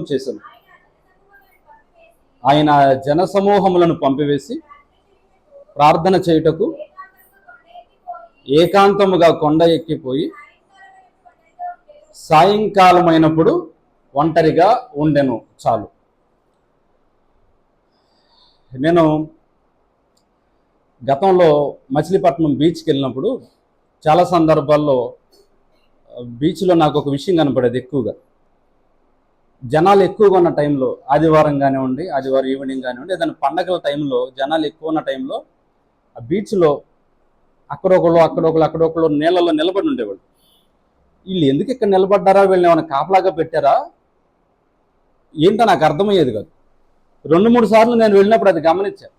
చేశాను. ఆయన జనసమూహములను పంపివేసి ప్రార్థన చేయుటకు ఏకాంతముగా కొండ ఎక్కిపోయి సాయంకాలమైనప్పుడు ఒంటరిగా ఉండెను. చాలు. నేను గతంలో మచిలీపట్నం బీచ్కి వెళ్ళినప్పుడు చాలా సందర్భాల్లో బీచ్లో నాకు ఒక విషయం కనపడేది. ఎక్కువగా జనాలు ఎక్కువగా ఉన్న టైంలో, ఆదివారం కానివ్వండి, ఆదివారం ఈవినింగ్ కానివ్వండి, ఏదైనా పండగల టైంలో జనాలు ఎక్కువ ఉన్న టైంలో ఆ బీచ్లో అక్కడొకళ్ళు నీళ్ళలో నిలబడి ఉండేవాళ్ళు. వీళ్ళు ఎందుకు ఇక్కడ నిలబడ్డారా, వీళ్ళని ఏమైనా కాపలాగా పెట్టారా ఏంటో నాకు అర్థమయ్యేది కాదు. 2-3 సార్లు నేను వెళ్ళినప్పుడు అది గమనించాను.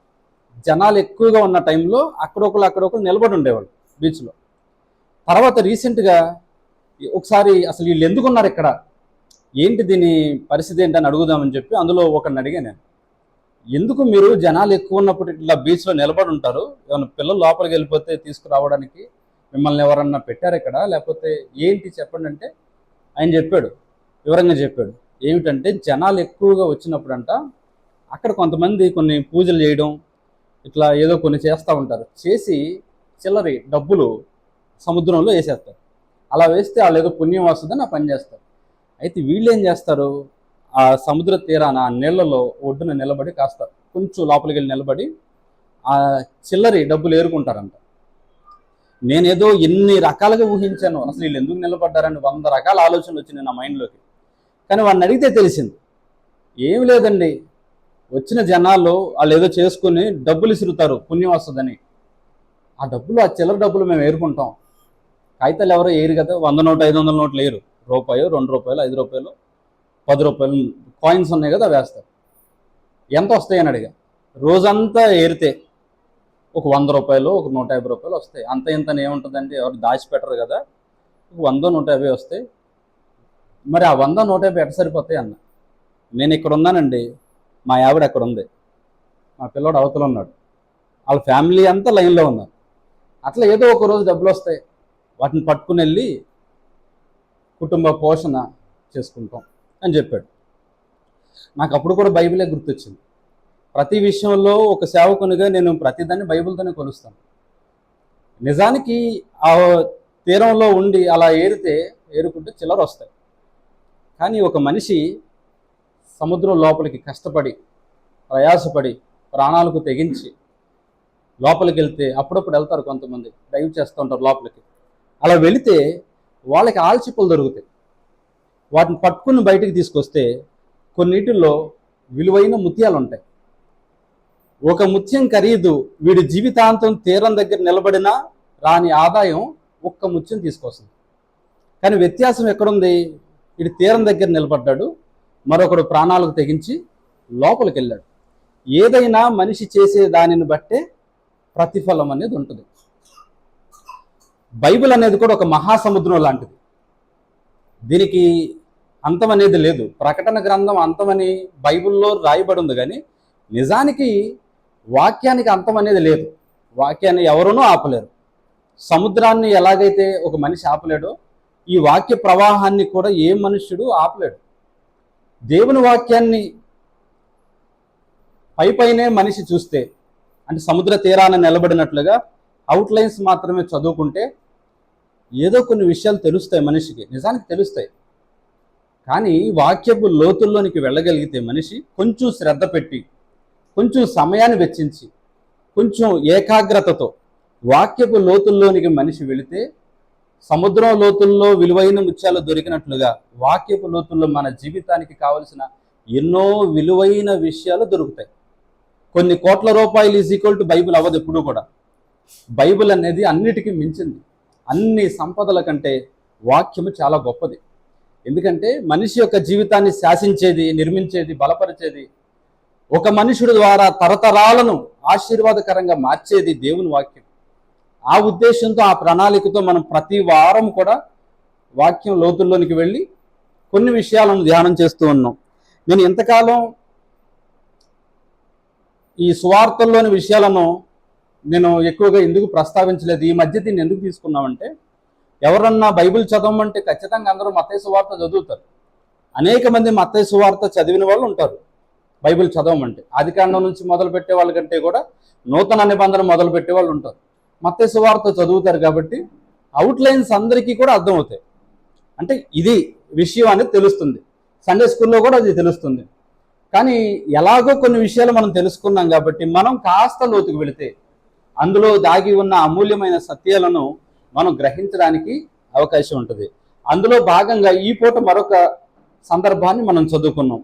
జనాలు ఎక్కువగా ఉన్న టైంలో అక్కడొకళ్ళు నిలబడి ఉండేవాళ్ళు బీచ్లో. తర్వాత రీసెంట్గా ఒకసారి అసలు వీళ్ళు ఎందుకు ఉన్నారు ఇక్కడ, ఏంటి దీని పరిస్థితి ఏంటని అడుగుదామని చెప్పి అందులో ఒకరిని అడిగా నేను. ఎందుకు మీరు జనాలు ఎక్కువ ఉన్నప్పుడు ఇట్లా బీచ్లో నిలబడి ఉంటారు, ఏమైనా పిల్లలు లోపలికి వెళ్ళిపోతే తీసుకురావడానికి మిమ్మల్ని ఎవరన్నా పెట్టారు ఇక్కడ, లేకపోతే ఏంటి చెప్పండి అంటే ఆయన చెప్పాడు, వివరంగా చెప్పాడు. ఏమిటంటే జనాలు ఎక్కువగా వచ్చినప్పుడంట అక్కడ కొంతమంది కొన్ని పూజలు చేయడం, ఇట్లా ఏదో కొన్ని చేస్తూ ఉంటారు. చేసి చిల్లరి డబ్బులు సముద్రంలో వేసేస్తారు. అలా వేస్తే వాళ్ళు ఏదో పుణ్యం వస్తుందని ఆ పని చేస్తారు. అయితే వీళ్ళు ఏం చేస్తారు, ఆ సముద్ర తీరాన ఆ నీళ్లలో ఒడ్డున నిలబడి కాస్త కొంచెం లోపలికి వెళ్ళి నిలబడి ఆ చిల్లరి డబ్బులు ఏరుకుంటారంట. నేనేదో ఎన్ని రకాలుగా ఊహించాను, అసలు వీళ్ళు ఎందుకు నిలబడ్డారని 100 రకాల ఆలోచనలు వచ్చినాయి నా మైండ్లోకి. కానీ వాడిని అడిగితే తెలిసింది, ఏమి లేదండి, వచ్చిన జనాల్లో వాళ్ళు ఏదో చేసుకుని డబ్బులు ఇసురుతారు పుణ్యం వస్తుందని. ఆ డబ్బులు, ఆ చిల్లర డబ్బులు మేము ఏరుకుంటాం. కాగితాలు ఎవరో ఏరు కదా, 100 నోటు 500 నోట్లు ఏరు, రూపాయో 2 రూపాయలు 5 రూపాయలు 10 రూపాయలు కాయిన్స్ ఉన్నాయి కదా, వేస్తారు. ఎంత వస్తాయని అడిగా. రోజంతా ఏరితే ఒక 100 రూపాయలు, ఒక 150 రూపాయలు వస్తాయి. అంత ఇంత ఏముంటుందండి, ఎవరు దాచిపెట్టరు కదా, 100 150 వస్తాయి. మరి ఆ 100 150 ఎట్ట సరిపోతాయి అన్న. నేను ఇక్కడ ఉన్నానండి, మా ఆవిడ అక్కడ ఉంది, మా పిల్లోడు అవతల ఉన్నాడు, వాళ్ళ ఫ్యామిలీ అంతా లైన్లో ఉన్నారు. అట్లా ఏదో ఒక రోజు డబ్బులు వస్తాయి, వాటిని పట్టుకుని వెళ్ళి కుటుంబ పోషణ చేసుకుంటాం అని చెప్పాడు. నాకు అప్పుడు కూడా బైబిలే గుర్తొచ్చింది. ప్రతి విషయంలో ఒక సేవకునిగా నేను ప్రతిదాన్ని బైబిల్తోనే కొలుస్తాను. నిజానికి ఆ తీరంలో ఉండి అలా ఏరుకుంటే చిల్లర వస్తాయి. కానీ ఒక మనిషి సముద్రం లోపలికి కష్టపడి ప్రయాసపడి ప్రాణాలకు తెగించి లోపలికి వెళ్తే, అప్పుడప్పుడు వెళ్తారు కొంతమంది, డైవ్ చేస్తూ ఉంటారు లోపలికి. అలా వెళితే వాళ్ళకి ఆల్చిప్పలు దొరుకుతాయి. వాటిని పట్టుకుని బయటికి తీసుకొస్తే కొన్నిటిల్లో విలువైన ముత్యాలు ఉంటాయి. ఒక ముత్యం ఖరీదు వీడి జీవితాంతం తీరం దగ్గర నిలబడినా రాని ఆదాయం ఒక్క ముత్యం తీసుకొస్తుంది. కానీ వ్యత్యాసం ఎక్కడుంది, వీడి తీరం దగ్గర నిలబడ్డాడు, మరొకడు ప్రాణాలకు తెగించి లోపలికి వెళ్ళాడు. ఏదైనా మనిషి చేసే దానిని బట్టే ప్రతిఫలం అనేది ఉంటుంది. బైబిల్ అనేది కూడా ఒక మహాసముద్రం లాంటిది. దీనికి అంతం అనేది లేదు. ప్రకటన గ్రంథం అంతమని బైబిల్లో రాయబడి ఉంది, కానీ నిజానికి వాక్యానికి అంతం అనేది లేదు. వాక్యాన్ని ఎవరునూ ఆపలేరు. సముద్రాన్ని ఎలాగైతే ఒక మనిషి ఆపలేడో, ఈ వాక్య ప్రవాహాన్ని కూడా ఏ మనుష్యుడు ఆపలేడు. దేవుని వాక్యాన్ని పైనే మనిషి చూస్తే, అంటే సముద్ర తీరాన నిలబడినట్లుగా అవుట్లైన్స్ మాత్రమే చదువుకుంటే ఏదో కొన్ని విషయాలు తెలుస్తాయి మనిషికి, నిజానికి తెలుస్తాయి. కానీ వాక్యపు లోతుల్లోనికి వెళ్ళగలిగితే మనిషి కొంచెం శ్రద్ధ పెట్టి, కొంచెం సమయాన్ని వెచ్చించి, కొంచెం ఏకాగ్రతతో వాక్యపు లోతుల్లోనికి మనిషి వెళితే సముద్రం లోతుల్లో విలువైన ముత్యాలు దొరికినట్లుగా వాక్యపు లోతుల్లో మన జీవితానికి కావలసిన ఎన్నో విలువైన విషయాలు దొరుకుతాయి. కొన్ని కోట్ల రూపాయలు = బైబిల్ అవ్వదు ఎప్పుడూ కూడా. బైబిల్ అనేది అన్నిటికీ మించింది. అన్ని సంపదల కంటే వాక్యము చాలా గొప్పది. ఎందుకంటే మనిషి యొక్క జీవితాన్ని శాసించేది, నిర్మించేది, బలపరిచేది, ఒక మనుషుడి ద్వారా తరతరాలను ఆశీర్వాదకరంగా మార్చేది దేవుని వాక్యం. ఆ ఉద్దేశంతో, ఆ ప్రణాళికతో మనం ప్రతి వారం కూడా వాక్యం లోతుల్లోనికి వెళ్ళి కొన్ని విషయాలను ధ్యానం చేస్తూ ఉన్నాం. నేను ఎంతకాలం ఈ సువార్తల్లోని విషయాలను నేను ఎక్కువగా ఎందుకు ప్రస్తావించలేదు, ఈ మధ్య దీన్ని ఎందుకు తీసుకున్నామంటే, ఎవరన్నా బైబిల్ చదవమంటే ఖచ్చితంగా అందరూ మత్తయి సువార్త చదువుతారు. అనేక మంది మత్తయి సువార్త చదివిన వాళ్ళు ఉంటారు. బైబిల్ చదవమంటే ఆదికాండం నుంచి మొదలు పెట్టే వాళ్ళకంటే కూడా నూతన నిబంధన మొదలు పెట్టే వాళ్ళు ఉంటారు. మత్తయి సువార్త చదువుతారు కాబట్టి అవుట్లైన్స్ అందరికీ కూడా అర్థమవుతాయి. అంటే ఇది విషయం అనేది తెలుస్తుంది. సండే స్కూల్లో కూడా అది తెలుస్తుంది. కానీ ఎలాగో కొన్ని విషయాలు మనం తెలుసుకున్నాం కాబట్టి మనం కాస్త లోతుకు వెళితే అందులో దాగి ఉన్న అమూల్యమైన సత్యాలను మనం గ్రహించడానికి అవకాశం ఉంటుంది. అందులో భాగంగా ఈ పూట మరొక సందర్భాన్ని మనం చదువుకున్నాం.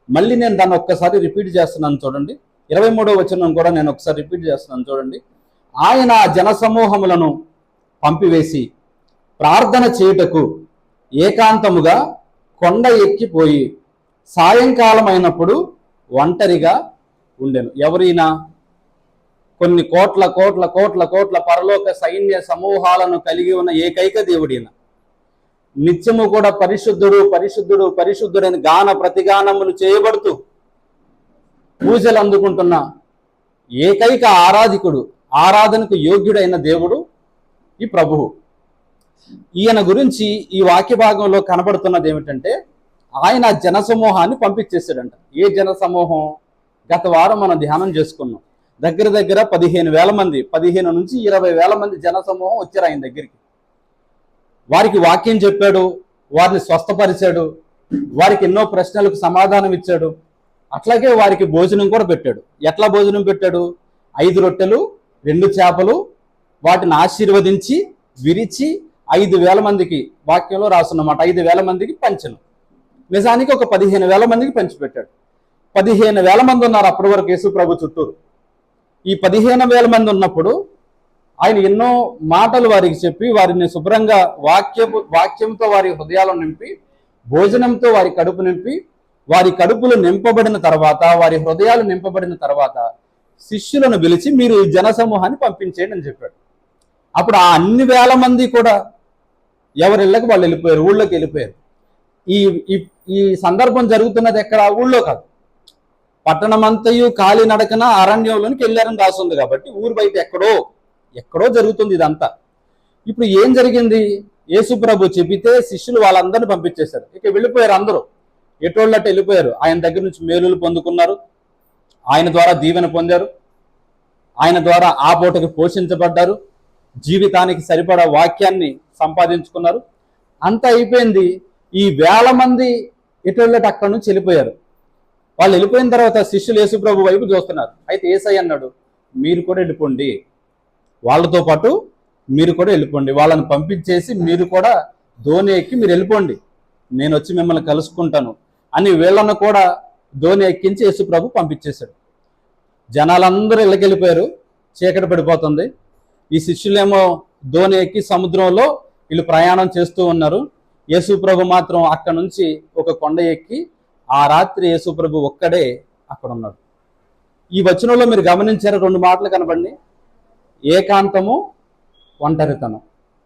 మళ్ళీ నేను దాన్ని ఒక్కసారి రిపీట్ చేస్తున్నాను చూడండి. 23వ వచనం కూడా నేను ఒకసారి రిపీట్ చేస్తున్నాను చూడండి. ఆయన జనసమూహములను పంపివేసి ప్రార్థన చేయుటకు ఏకాంతముగా కొండ ఎక్కిపోయి సాయంకాలం అయినప్పుడు ఒంటరిగా ఉండెను. ఎవరైనా కొన్ని కోట్ల కోట్ల కోట్ల కోట్ల పరలోక సైన్య సమూహాలను కలిగి ఉన్న ఏకైక దేవుడిన, నిత్యము కూడా పరిశుద్ధుడు పరిశుద్ధుడు పరిశుద్ధుడని గాన ప్రతిగానములు చేయబడుతూ పూజలు అందుకుంటున్న ఏకైక ఆరాధికుడు, ఆరాధనకు యోగ్యుడైన దేవుడు ఈ ప్రభువు. ఈయన గురించి ఈ వాక్య భాగంలో కనబడుతున్నది ఏమిటంటే ఆయన జనసమూహాన్ని పంపించేశాడంట. ఏ జనసమూహం? గత వారం మనం ధ్యానం చేసుకున్నాం. దగ్గర దగ్గర 15,000 మంది, 15 నుంచి 20,000 మంది జనసమూహం వచ్చారు ఆయన దగ్గరికి. వారికి వాక్యం చెప్పాడు, వారిని స్వస్థపరిచాడు, వారికి ఎన్నో ప్రశ్నలకు సమాధానం ఇచ్చాడు. అట్లాగే వారికి భోజనం కూడా పెట్టాడు. ఎట్లా భోజనం పెట్టాడు? 5 రొట్టెలు 2 చేపలు వాటిని ఆశీర్వదించి విరిచి 5,000 మందికి, వాక్యంలో రాసున్నమాట, 5,000 మందికి పంచను. నిజానికి ఒక 15,000 మందికి పంచిపెట్టాడు. 15,000 మంది ఉన్నారు అప్పటి వరకు యేసు ప్రభు చుట్టూరు. ఈ 15,000 మంది ఉన్నప్పుడు ఆయన ఎన్నో మాటలు వారికి చెప్పి వారిని శుభ్రంగా వాక్యంతో వారి హృదయాలను నింపి, భోజనంతో వారి కడుపు నింపి, వారి కడుపులు నింపబడిన తర్వాత, వారి హృదయాలు నింపబడిన తర్వాత శిష్యులను పిలిచి మీరు ఈ జనసమూహాన్ని పంపించేయండి అని చెప్పాడు. అప్పుడు ఆ అన్ని వేల మంది కూడా ఎవరిళ్ళకి వాళ్ళు వెళ్ళిపోయారు, ఊళ్ళోకి వెళ్ళిపోయారు. ఈ ఈ సందర్భం జరుగుతున్నది ఎక్కడ? ఊళ్ళో కాదు, పట్టణమంతయు కాలి నడకన అరణ్యంలోనికి వెళ్ళారని రాస్తుంది. కాబట్టి ఊరు బయట ఎక్కడో జరుగుతుంది ఇదంతా. ఇప్పుడు ఏం జరిగింది? యేసు ప్రభు చెబితే శిష్యులు వాళ్ళందరినీ పంపించేశారు. ఇక వెళ్ళిపోయారు, అందరూ ఎటోళ్ళట్టు వెళ్ళిపోయారు. ఆయన దగ్గర నుంచి మేలులు పొందుకున్నారు, ఆయన ద్వారా దీవెన పొందారు, ఆయన ద్వారా ఆ పూటకి పోషించబడ్డారు, జీవితానికి సరిపడా వాక్యాన్ని సంపాదించుకున్నారు. అంతా అయిపోయింది. ఈ 1000 మంది ఎటోళ్ళట్టు అక్కడి నుంచి వెళ్ళిపోయారు. వాళ్ళు వెళ్ళిపోయిన తర్వాత శిష్యులు యేసు ప్రభు వైపు చూస్తున్నారు. అయితే యేసయ్య అన్నాడు, మీరు కూడా వెళ్ళిపోండి, వాళ్ళతో పాటు మీరు కూడా వెళ్ళిపోండి, వాళ్ళని పంపించేసి మీరు కూడా దోణి ఎక్కి మీరు వెళ్ళిపోండి, నేను వచ్చి మిమ్మల్ని కలుసుకుంటాను అని వీళ్ళను కూడా దోణి ఎక్కించి యేసు ప్రభు పంపించేశాడు. జనాలందరూ ఇళ్ళకెళ్ళిపోయారు, చీకటి పడిపోతుంది. ఈ శిష్యులేమో దోణి ఎక్కి సముద్రంలో వీళ్ళు ప్రయాణం చేస్తూ ఉన్నారు. యేసు ప్రభు మాత్రం అక్కడ నుంచి ఒక కొండ ఎక్కి ఆ రాత్రి యేసు ప్రభు ఒక్కడే అక్కడ ఉన్నాడు. ఈ వచనంలో మీరు గమనించారు, 2 మాటలు కనబడి, ఏకాంతము, ఒంటరితనం,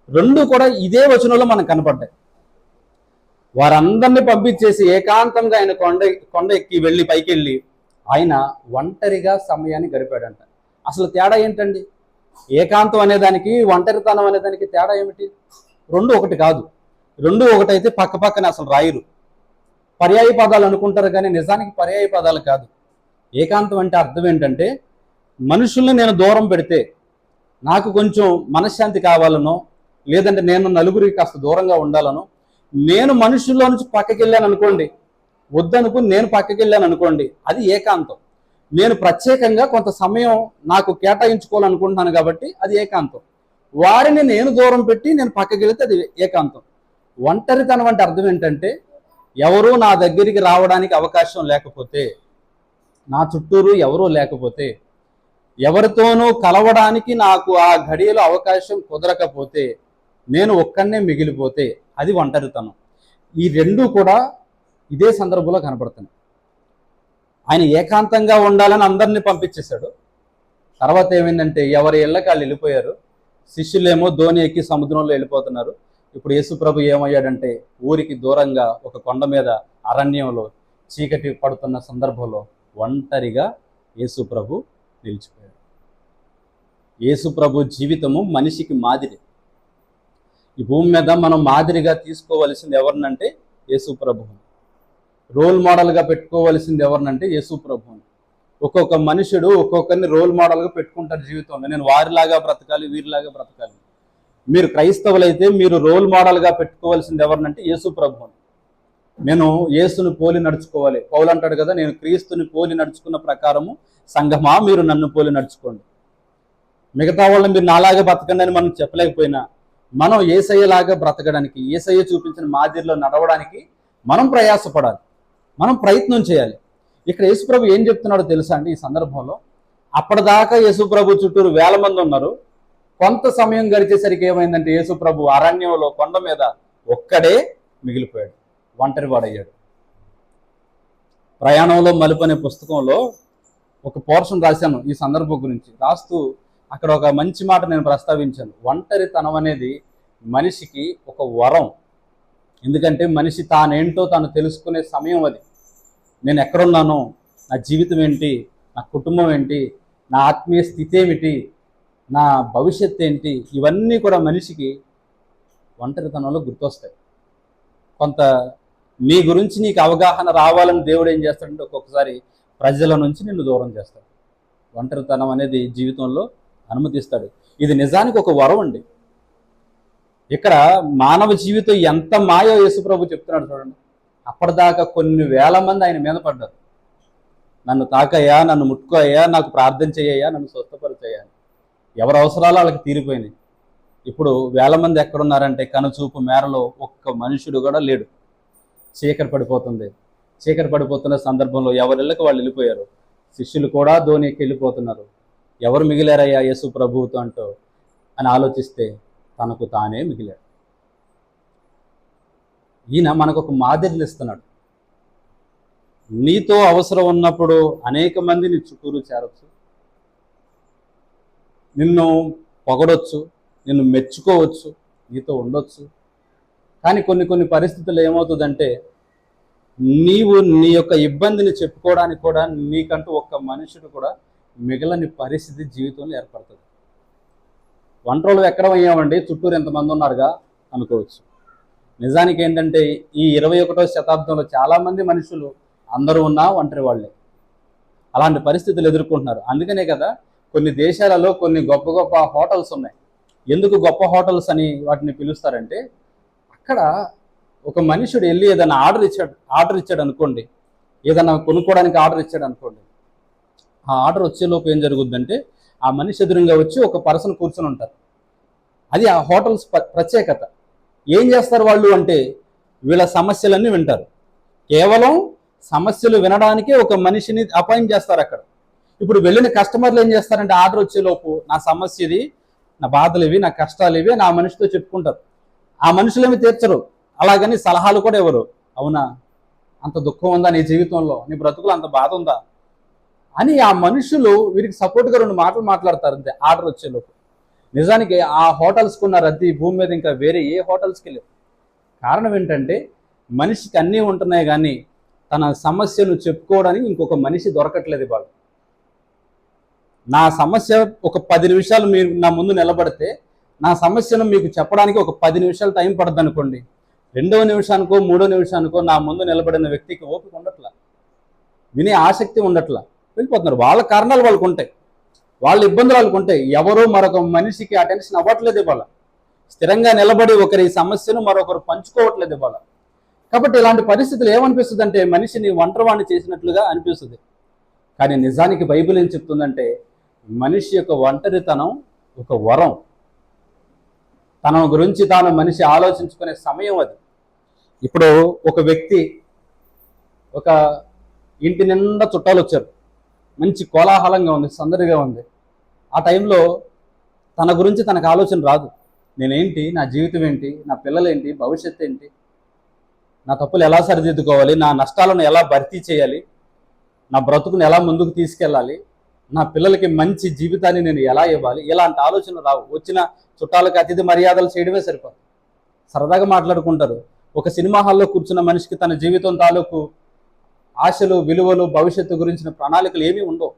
2 కూడా ఇదే వచనంలో మనకు కనపడ్డాయి. వారందరినీ పంపించేసి ఏకాంతంగా ఆయన కొండ ఎక్కి వెళ్ళి పైకి వెళ్ళి ఆయన ఒంటరిగా సమయాన్ని గడిపాడంట. అసలు తేడా ఏంటండి? ఏకాంతం అనేదానికి ఒంటరితనం అనేదానికి తేడా ఏమిటి? 2 ఒకటి కాదు. 2 ఒకటైతే పక్క పక్కన అసలు రాయరు, పర్యాయ పదాలు అనుకుంటారు, కానీ నిజానికి పర్యాయ పదాలు కాదు. ఏకాంతం అంటే అర్థం ఏంటంటే, మనుషుల్ని నేను దూరం పెడితే నాకు కొంచెం మనశ్శాంతి కావాలనో, లేదంటే నేను నలుగురికి కాస్త దూరంగా ఉండాలనో, నేను మనుషుల్లో నుంచి పక్కకి వెళ్ళాను అనుకోండి, వద్దనుకుని నేను పక్కకి వెళ్ళాను అనుకోండి, అది ఏకాంతం. నేను ప్రత్యేకంగా కొంత సమయం నాకు కేటాయించుకోవాలనుకుంటున్నాను కాబట్టి అది ఏకాంతం. వారిని నేను దూరం పెట్టి నేను పక్కకి వెళితే అది ఏకాంతం. ఒంటరితనం అంటే అర్థం ఏంటంటే, ఎవరూ నా దగ్గరికి రావడానికి అవకాశం లేకపోతే, నా చుట్టూరు ఎవరూ లేకపోతే, ఎవరితోనూ కలవడానికి నాకు ఆ ఘడియలో అవకాశం కుదరకపోతే, నేను ఒక్కనే మిగిలిపోతే అది ఒంటరితనం. ఈ 2 కూడా ఇదే సందర్భంలో కనపడుతున్నాయి. ఆయన ఏకాంతంగా ఉండాలని అందరినీ పంపించేశాడు. తర్వాత ఏమైందంటే ఎవరి ఇళ్ళకి వాళ్ళు వెళ్ళిపోయారు. శిష్యులేమో దోణి ఎక్కి సముద్రంలో వెళ్ళిపోతున్నారు. ఇప్పుడు యేసు ప్రభు ఏమయ్యాడంటే ఊరికి దూరంగా ఒక కొండ మీద అరణ్యంలో చీకటి పడుతున్న సందర్భంలో ఒంటరిగా యేసు ప్రభు నిలిచిపోయాడు. యేసు ప్రభు జీవితము మనిషికి మాదిరి. ఈ భూమి మీద మనం మాదిరిగా తీసుకోవలసింది ఎవరినంటే యేసు ప్రభువు. రోల్ మోడల్గా పెట్టుకోవాల్సింది ఎవరినంటే యేసు ప్రభువుని. ఒక్కొక్క మనుషుడు ఒక్కొక్కరిని రోల్ మోడల్గా పెట్టుకుంటారు జీవితంలో. నేను వారిలాగా బ్రతకాలి, వీరిలాగా బ్రతకాలి. మీరు క్రైస్తవులైతే మీరు రోల్ మోడల్గా పెట్టుకోవాల్సింది ఎవరినంటే యేసు ప్రభువుని. నేను యేసుని పోలి నడుచుకోవాలి. పౌలు అంటాడు కదా, నేను క్రీస్తుని పోలి నడుచుకున్న ప్రకారము సంఘమా మీరు నన్ను పోలి నడుచుకోండి. మిగతా వాళ్ళని మీరు నాలాగే బ్రతకండి అని మనం చెప్పలేకపోయినా, మనం యేసయ్యలాగా బ్రతకడానికి, యేసయ్య చూపించిన మాదిరిలో నడవడానికి మనం ప్రయాసపడాలి, మనం ప్రయత్నం చేయాలి. ఇక్కడ యేసుప్రభు ఏం చెప్తున్నాడో తెలుసా అండి? ఈ సందర్భంలో అప్పటిదాకా యేసుప్రభు చుట్టూరు వేల మంది ఉన్నారు. కొంత సమయం గడిచేసరికి ఏమైందంటే యేసుప్రభు అరణ్యంలో కొండ మీద ఒక్కడే మిగిలిపోయాడు, ఒంటరి వాడయ్యాడు. ప్రయాణంలో మలుపు అనే పుస్తకంలో ఒక పోర్షన్ రాశాను ఈ సందర్భం గురించి. రాస్తూ అక్కడ ఒక మంచి మాట నేను ప్రస్తావించాను. ఒంటరితనం అనేది మనిషికి ఒక వరం. ఎందుకంటే మనిషి తానేంటో తాను తెలుసుకునే సమయం అది. నేను ఎక్కడున్నానో, నా జీవితం ఏంటి, నా కుటుంబం ఏంటి, నా ఆత్మీయ స్థితి ఏమిటి, నా భవిష్యత్తు ఏంటి, ఇవన్నీ కూడా మనిషికి ఒంటరితనంలో గుర్తొస్తాయి. కొంత నీ గురించి నీకు అవగాహన రావాలని దేవుడు ఏం చేస్తాడంటే ఒక్కొక్కసారి ప్రజల నుంచి నిన్ను దూరం చేస్తాడు. ఒంటరితనం అనేది జీవితంలో అనుమతిస్తాడు. ఇది నిజానికి ఒక వరం అండి. ఇక్కడ మానవ జీవితం ఎంత మాయో యేసుప్రభు చెప్తున్నాడు చూడండి. అప్పటిదాకా కొన్ని వేల మంది ఆయన మీద పడ్డారు. నన్ను తాకయ్యా, నన్ను ముట్టుకోయ్యా, నాకు ప్రార్థన చేయయ్యా, నన్ను స్వస్థపరిచయ్యా. ఎవరి అవసరాలు వాళ్ళకి తీరిపోయినాయి. ఇప్పుడు వేల మంది ఎక్కడున్నారంటే కనుచూపు మేరలో ఒక్క మనుషుడు కూడా లేడు. చీకటి పడిపోతుంది. చీకటి పడిపోతున్న సందర్భంలో ఎవరిళ్ళకి వాళ్ళు వెళ్ళిపోయారు. శిష్యులు కూడా ధోనికి వెళ్ళిపోతున్నారు. ఎవరు మిగిలారయ్యా యేసు ప్రభువుతో అంటూ అని ఆలోచిస్తే తనకు తానే మిగిలాడు. ఈయన మనకు ఒక మాదిరిని ఇస్తున్నాడు. నీతో అవసరం ఉన్నప్పుడు అనేక మంది నీ చుట్టూరు చేరొచ్చు, నిన్ను పొగడొచ్చు, నిన్ను మెచ్చుకోవచ్చు, నీతో ఉండొచ్చు. కానీ కొన్ని కొన్ని పరిస్థితులు ఏమవుతుందంటే నీవు నీ యొక్క ఇబ్బందిని చెప్పుకోవడానికి కూడా నీకంటూ ఒక్క మనుషుడు కూడా మిగలని పరిస్థితి జీవితంలో ఏర్పడుతుంది. ఒంటరులు ఎక్కడ అయ్యామండి, చుట్టూరు ఎంతమంది ఉన్నారుగా అనుకోవచ్చు. నిజానికి ఏంటంటే ఈ 21వ శతాబ్దంలో చాలామంది మనుషులు అందరూ ఉన్నా ఒంటరి వాళ్ళే. అలాంటి పరిస్థితులు ఎదుర్కొంటున్నారు. అందుకనే కదా కొన్ని దేశాలలో కొన్ని గొప్ప గొప్ప హోటల్స్ ఉన్నాయి. ఎందుకు గొప్ప హోటల్స్ అని వాటిని పిలుస్తారంటే అక్కడ ఒక మనుషుడు వెళ్ళి ఏదైనా ఆర్డర్ ఇచ్చాడు అనుకోండి, ఏదైనా కొనుక్కోవడానికి ఆర్డర్ ఇచ్చాడు అనుకోండి, ఆ ఆర్డర్ వచ్చేలోపు ఏం జరుగుద్దంటే ఆ మనిషి ఎదురుగా వచ్చి ఒక పర్సన్ కూర్చొని ఉంటారు. అది ఆ హోటల్స్ ప్రత్యేకత. ఏం చేస్తారు వాళ్ళు అంటే వీళ్ళ సమస్యలన్నీ వింటారు. కేవలం సమస్యలు వినడానికే ఒక మనిషిని అపాయింట్ చేస్తారు అక్కడ. ఇప్పుడు వెళ్ళిన కస్టమర్లు ఏం చేస్తారంటే ఆర్డర్ వచ్చేలోపు నా సమస్య ఇది, నా బాధలు ఇవి, నా కష్టాలు ఇవి నా మనిషితో చెప్పుకుంటారు. ఆ మనుషులేమి తీర్చరు, అలాగని సలహాలు కూడా ఇవ్వరు. అవునా, అంత దుఃఖం ఉందా నీ జీవితంలో, నీ బ్రతుకులు అంత బాధ ఉందా అని ఆ మనుషులు వీరికి సపోర్ట్గా 2 మాటలు మాట్లాడతారు అంతే ఆర్డర్ వచ్చేలోపు. నిజానికి ఆ హోటల్స్కి ఉన్న రద్దీ భూమి మీద ఇంకా వేరే ఏ హోటల్స్కి లేవు. కారణం ఏంటంటే మనిషికి అన్నీ ఉంటున్నాయి కానీ తన సమస్యను చెప్పుకోవడానికి ఇంకొక మనిషి దొరకట్లేదు. వాళ్ళు నా సమస్య ఒక 10 నిమిషాలు మీరు నా ముందు నిలబడితే నా సమస్యను మీకు చెప్పడానికి ఒక 10 నిమిషాలు టైం పడుతుంది అనుకోండి. 2వ నిమిషానికో 3వ నిమిషానికో నా ముందు నిలబడిన వ్యక్తికి ఓపిక ఉండట్లా, వినే ఆసక్తి ఉండట్లా, వెళ్ళిపోతున్నారు. వాళ్ళ కారణాలు వాళ్ళకు ఉంటాయి, వాళ్ళ ఇబ్బందులు వాళ్ళకు ఉంటాయి. ఎవరో మరొక మనిషికి అటెన్షన్ అవ్వట్లేదు ఇవాళ. స్థిరంగా నిలబడి ఒకరి సమస్యను మరొకరు పంచుకోవట్లేదు ఇవాళ. కాబట్టి ఇలాంటి పరిస్థితులు ఏమనిపిస్తుంది అంటే మనిషిని ఒంటరివాణ్ణి చేసినట్లుగా అనిపిస్తుంది. కానీ నిజానికి బైబిల్ ఏం చెప్తుందంటే మనిషి యొక్క ఒంటరితనం ఒక వరం. తన గురించి తాను మనిషి ఆలోచించుకునే సమయం అది. ఇప్పుడు ఒక వ్యక్తి ఒక ఇంటి నిండా చుట్టాలు వచ్చారు, మంచి కోలాహలంగా ఉంది, సందడిగా ఉంది. ఆ టైంలో తన గురించి తనకు ఆలోచన రాదు. నేనేంటి, నా జీవితం ఏంటి, నా పిల్లలేంటి, భవిష్యత్తు ఏంటి, నా తప్పులు ఎలా సరిదిద్దుకోవాలి, నా నష్టాలను ఎలా భర్తీ చేయాలి, నా బ్రతుకును ఎలా ముందుకు తీసుకెళ్ళాలి, నా పిల్లలకి మంచి జీవితాన్ని నేను ఎలా ఇవ్వాలి, ఇలాంటి ఆలోచనలు రావు. వచ్చిన చుట్టాలకు అతిథి మర్యాదలు చేయడమే సరిపోదు. సరదాగా మాట్లాడుకుంటారు. ఒక సినిమా హాల్లో కూర్చున్న మనిషికి తన జీవితం తాలూకు ఆశలు, విలువలు, భవిష్యత్తు గురించిన ప్రణాళికలు ఏమీ ఉండవు.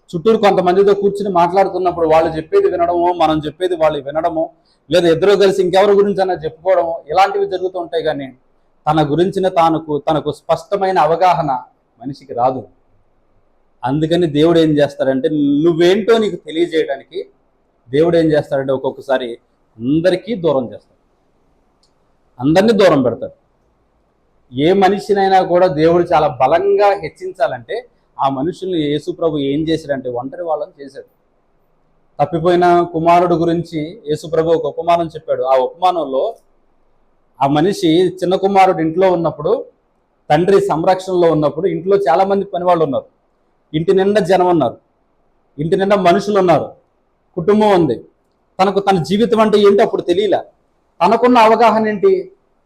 చుట్టూరు కొంతమందితో కూర్చుని మాట్లాడుతున్నప్పుడు వాళ్ళు చెప్పేది వినడమో, మనం చెప్పేది వాళ్ళు వినడమో, లేదా ఇద్దరు కలిసి ఇంకెవరి గురించి అన్నా చెప్పుకోవడమో, ఇలాంటివి జరుగుతూ ఉంటాయి. కానీ తన గురించిన తనకు స్పష్టమైన అవగాహన మనిషికి రాదు. అందుకని దేవుడు ఏం చేస్తాడంటే, నువ్వేంటో నీకు తెలియజేయడానికి దేవుడు ఏం చేస్తాడంటే ఒక్కొక్కసారి అందరికీ దూరం చేస్తాడు, అందరినీ దూరం పెడతాడు. ఏ మనిషినైనా కూడా దేవుడు చాలా బలంగా హెచ్చించాలంటే ఆ మనుషుల్ని యేసు ప్రభు ఏం చేశాడంటే ఒంటరి వాళ్ళని చేశాడు. తప్పిపోయిన కుమారుడు గురించి యేసు ప్రభు ఒక ఉపమానం చెప్పాడు. ఆ ఉపమానంలో ఆ మనిషి చిన్న కుమారుడు ఇంట్లో ఉన్నప్పుడు, తండ్రి సంరక్షణలో ఉన్నప్పుడు, ఇంట్లో చాలా మంది పనివాళ్ళు ఉన్నారు, ఇంటి నిండా జనం ఉన్నారు, ఇంటి నిండా మనుషులు ఉన్నారు, కుటుంబం ఉంది. తన జీవితం అంటే ఏంటో అప్పుడు తెలియలే. తనకున్న అవగాహన ఏంటి?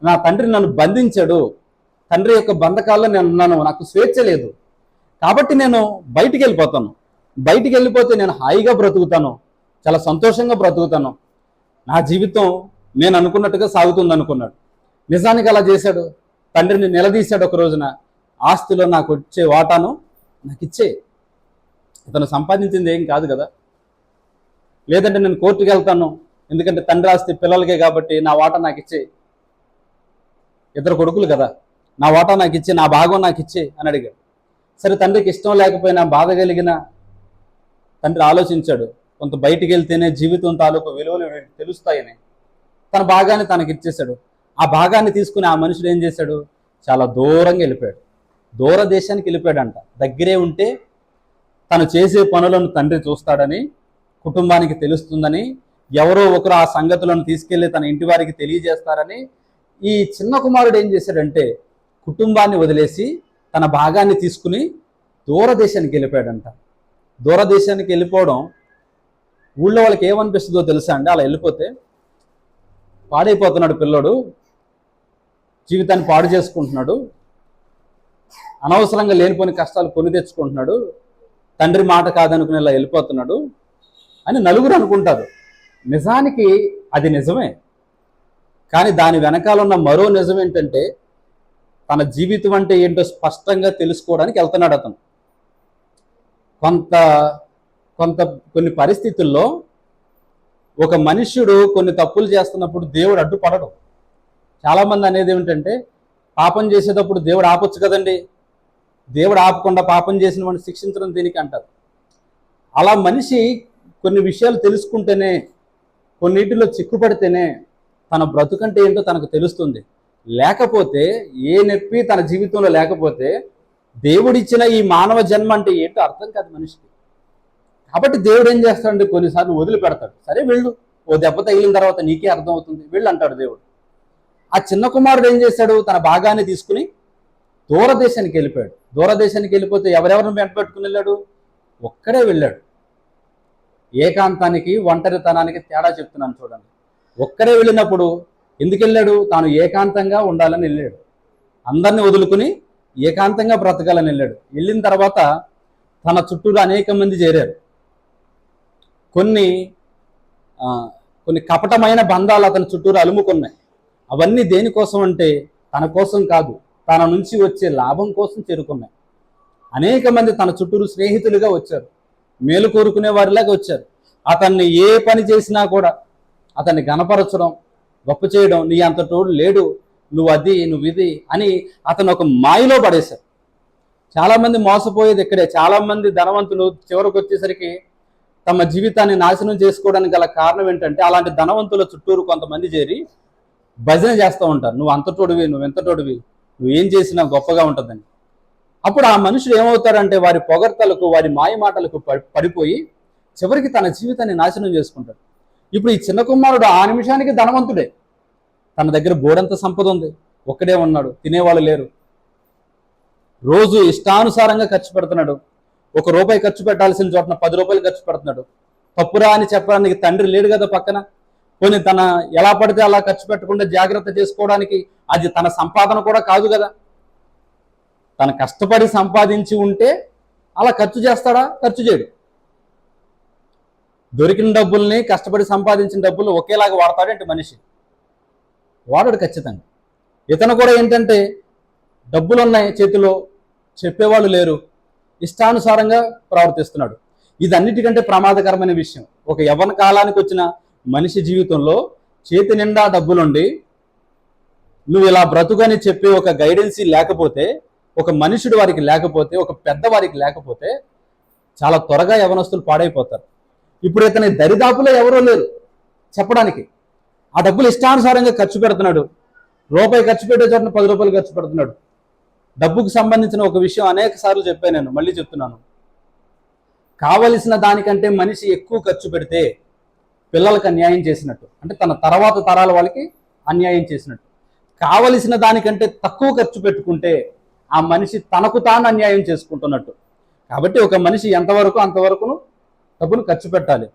నా తండ్రి నన్ను బంధించాడు, తండ్రి యొక్క బంధకాల్లో నేను ఉన్నాను, నాకు స్వేచ్ఛ లేదు, కాబట్టి నేను బయటికి వెళ్ళిపోతాను, బయటికి వెళ్ళిపోతే నేను హాయిగా బ్రతుకుతాను, చాలా సంతోషంగా బ్రతుకుతాను, నా జీవితం నేను అనుకున్నట్టుగా సాగుతుంది అనుకున్నాడు. నిజానికి అలా చేశాడు. తండ్రిని నిలదీశాడు ఒక రోజున, ఆస్తిలో నాకు వచ్చే వాటాను నాకు ఇచ్చే, ఇతను సంపాదించింది ఏం కాదు కదా, లేదంటే నేను కోర్టుకి వెళ్తాను, ఎందుకంటే తండ్రి ఆస్తి పిల్లలకే కాబట్టి నా వాటా నాకు ఇచ్చే, ఇద్దరు కొడుకులు కదా, నా వాటా నాకు ఇచ్చే, నా భాగం నాకు ఇచ్చే అని అడిగాడు. సరే, తండ్రికి ఇష్టం లేకపోయినా బాధ కలిగిన తండ్రి ఆలోచించాడు, కొంత బయటికి వెళ్తేనే జీవితం తాలూకు విలువలు తెలుస్తాయని తన భాగాన్ని తనకి ఇచ్చేశాడు. ఆ భాగాన్ని తీసుకుని ఆ మనుషుడు ఏం చేశాడు? చాలా దూరంగా వెళ్ళిపోయాడు, దూర దేశానికి వెళ్ళిపోయాడంట. దగ్గరే ఉంటే తను చేసే పనులను తండ్రి చూస్తాడని, కుటుంబానికి తెలుస్తుందని, ఎవరో ఒకరు ఆ సంగతులను తీసుకెళ్లి తన ఇంటి వారికి తెలియజేస్తారని ఈ చిన్న కుమారుడు ఏం చేశాడంటే కుటుంబాన్ని వదిలేసి తన భాగాన్ని తీసుకుని దూరదేశానికి వెళ్ళిపోయాడంట. దూరదేశానికి వెళ్ళిపోవడం ఊళ్ళో వాళ్ళకి ఏమనిపిస్తుందో తెలుసా అండి? అలా వెళ్ళిపోతే పాడైపోతున్నాడు పిల్లోడు, జీవితాన్ని పాడు చేసుకుంటున్నాడు, అనవసరంగా లేనిపోని కష్టాలు కొని తెచ్చుకుంటున్నాడు, తండ్రి మాట కాదనుకుని ఇలా వెళ్ళిపోతున్నాడు అని నలుగురు అనుకుంటారు. నిజానికి అది నిజమే, కానీ దాని వెనకాల ఉన్న మరో నిజం ఏంటంటే తన జీవితం అంటే ఏంటో స్పష్టంగా తెలుసుకోవడానికి వెళ్తున్నాడు అతను. కొన్ని పరిస్థితుల్లో ఒక మనుష్యుడు కొన్ని తప్పులు చేస్తున్నప్పుడు దేవుడు అడ్డుపడడు. చాలామంది అనేది ఏమిటంటే, పాపం చేసేటప్పుడు దేవుడు ఆపొచ్చు కదండి, దేవుడు ఆపకుండా పాపం చేసిన వాడిని శిక్షించడం దీనికి అంటారు. అలా మనిషి కొన్ని విషయాలు తెలుసుకుంటేనే, కొన్నిటిలో చిక్కుపడితేనే తన బ్రతుకంటే ఏంటో తనకు తెలుస్తుంది. లేకపోతే ఏ నొప్పి తన జీవితంలో లేకపోతే దేవుడిచ్చిన ఈ మానవ జన్మ అంటే ఏంటో అర్థం కాదు మనిషికి. కాబట్టి దేవుడు ఏం చేస్తాడంటే కొన్నిసార్లు వదిలిపెడతాడు. సరే వెళ్ళు, ఓ దెబ్బ తగిలిన తర్వాత నీకే అర్థం అవుతుంది, వెళ్ళు అంటాడు దేవుడు. ఆ చిన్న కుమారుడు ఏం చేశాడు? తన భాగాన్ని తీసుకుని దూరదేశానికి వెళ్ళిపోయాడు. దూరదేశానికి వెళ్ళిపోతే ఎవరెవరిని వెంట పెట్టుకుని వెళ్ళాడు? ఒక్కడే వెళ్ళాడు. ఏకాంతానికి ఒంటరితనానికి తేడా చెప్తున్నాను చూడండి. ఒక్కడే వెళ్ళినప్పుడు ఎందుకు వెళ్ళాడు? తాను ఏకాంతంగా ఉండాలని వెళ్ళాడు, అందరిని వదులుకుని ఏకాంతంగా బ్రతకాలని వెళ్ళాడు. వెళ్ళిన తర్వాత తన చుట్టూరు అనేక మంది చేరారు. కొన్ని కపటమైన బంధాలు అతని చుట్టూరు అలుముకున్నాయి. అవన్నీ దేనికోసం అంటే తన కోసం కాదు, తన నుంచి వచ్చే లాభం కోసం చేరుకున్నాయి. అనేక మంది తన చుట్టూరు స్నేహితులుగా వచ్చారు, మేలు కోరుకునే వారిలాగా వచ్చారు. అతన్ని ఏ పని చేసినా కూడా అతన్ని గణపరచడం, గొప్ప చేయడం, నీ అంత తోడు లేడు, నువ్వు అది నువ్వు ఇది అని అతను ఒక మాయలో పడేశారు. చాలామంది మోసపోయేది ఇక్కడే. చాలామంది ధనవంతులు చివరికి వచ్చేసరికి తమ జీవితాన్ని నాశనం చేసుకోవడానికి గల కారణం ఏంటంటే అలాంటి ధనవంతుల చుట్టూరు కొంతమంది చేరి భజన చేస్తూ ఉంటారు. నువ్వు అంతటోడివి, నువ్వు ఎంతటోడివి, నువ్వు ఏం చేసినా గొప్పగా ఉంటుందని. అప్పుడు ఆ మనుషులు ఏమవుతారంటే వారి పొగడ్తలకు, వారి మాయ మాటలకు పడిపోయి చివరికి తన జీవితాన్ని నాశనం చేసుకుంటాడు. ఇప్పుడు ఈ చిన్న కుమారుడు ఆ నిమిషానికి ధనవంతుడే, తన దగ్గర బోడంత సంపద ఉంది, ఒక్కడే ఉన్నాడు, తినేవాళ్ళు లేరు, రోజు ఇష్టానుసారంగా ఖర్చు పెడుతున్నాడు. ₹1 ఖర్చు పెట్టాల్సిన చోటన ₹10 ఖర్చు పెడుతున్నాడు. తప్పురా అని చెప్పడానికి తండ్రి లేడు కదా పక్కన. కొన్ని తన ఎలా పడితే అలా ఖర్చు పెట్టకుండా జాగ్రత్త చేసుకోవడానికి అది తన సంపాదన కూడా కాదు కదా. తను కష్టపడి సంపాదించి ఉంటే అలా ఖర్చు చేస్తాడా? ఖర్చు చేయడు. దొరికిన డబ్బుల్ని, కష్టపడి సంపాదించిన డబ్బులు ఒకేలాగా వాడతాడేంటి మనిషి? వాడడు ఖచ్చితంగా. ఇతను కూడా ఏంటంటే డబ్బులు ఉన్నాయి చేతిలో, చెప్పేవాళ్ళు లేరు, ఇష్టానుసారంగా ప్రవర్తిస్తున్నాడు. ఇది అన్నిటికంటే ప్రమాదకరమైన విషయం. ఒక యవ్వన కాలానికి వచ్చిన మనిషి జీవితంలో చేతి నిండా డబ్బులుండి నువ్వు ఇలా బ్రతుకని చెప్పి ఒక గైడెన్సీ లేకపోతే, ఒక మనుషుడు వారికి లేకపోతే, ఒక పెద్ద వారికి లేకపోతే చాలా త్వరగా యవనస్తులు పాడైపోతారు. ఇప్పుడు ఇతని దరిదాపులో ఎవరూ లేరు చెప్పడానికి. ఆ డబ్బులు ఇష్టానుసారంగా ఖర్చు పెడుతున్నాడు. రూపాయి ఖర్చు పెట్టే చోట 10 రూపాయలు ఖర్చు పెడుతున్నాడు. డబ్బుకు సంబంధించిన ఒక విషయం అనేక సార్లు చెప్పాను, నేను మళ్ళీ చెప్తున్నాను. కావలసిన దానికంటే మనిషి ఎక్కువ ఖర్చు పెడితే పిల్లలకు అన్యాయం చేసినట్టు, అంటే తన తర్వాత తరాల వాళ్ళకి అన్యాయం చేసినట్టు. కావలసిన దానికంటే తక్కువ ఖర్చు పెట్టుకుంటే ఆ మనిషి తనకు తాను అన్యాయం చేసుకుంటున్నట్టు. కాబట్టి ఒక మనిషి ఎంతవరకు అంతవరకును డబ్బును ఖర్చు పెట్టాలి.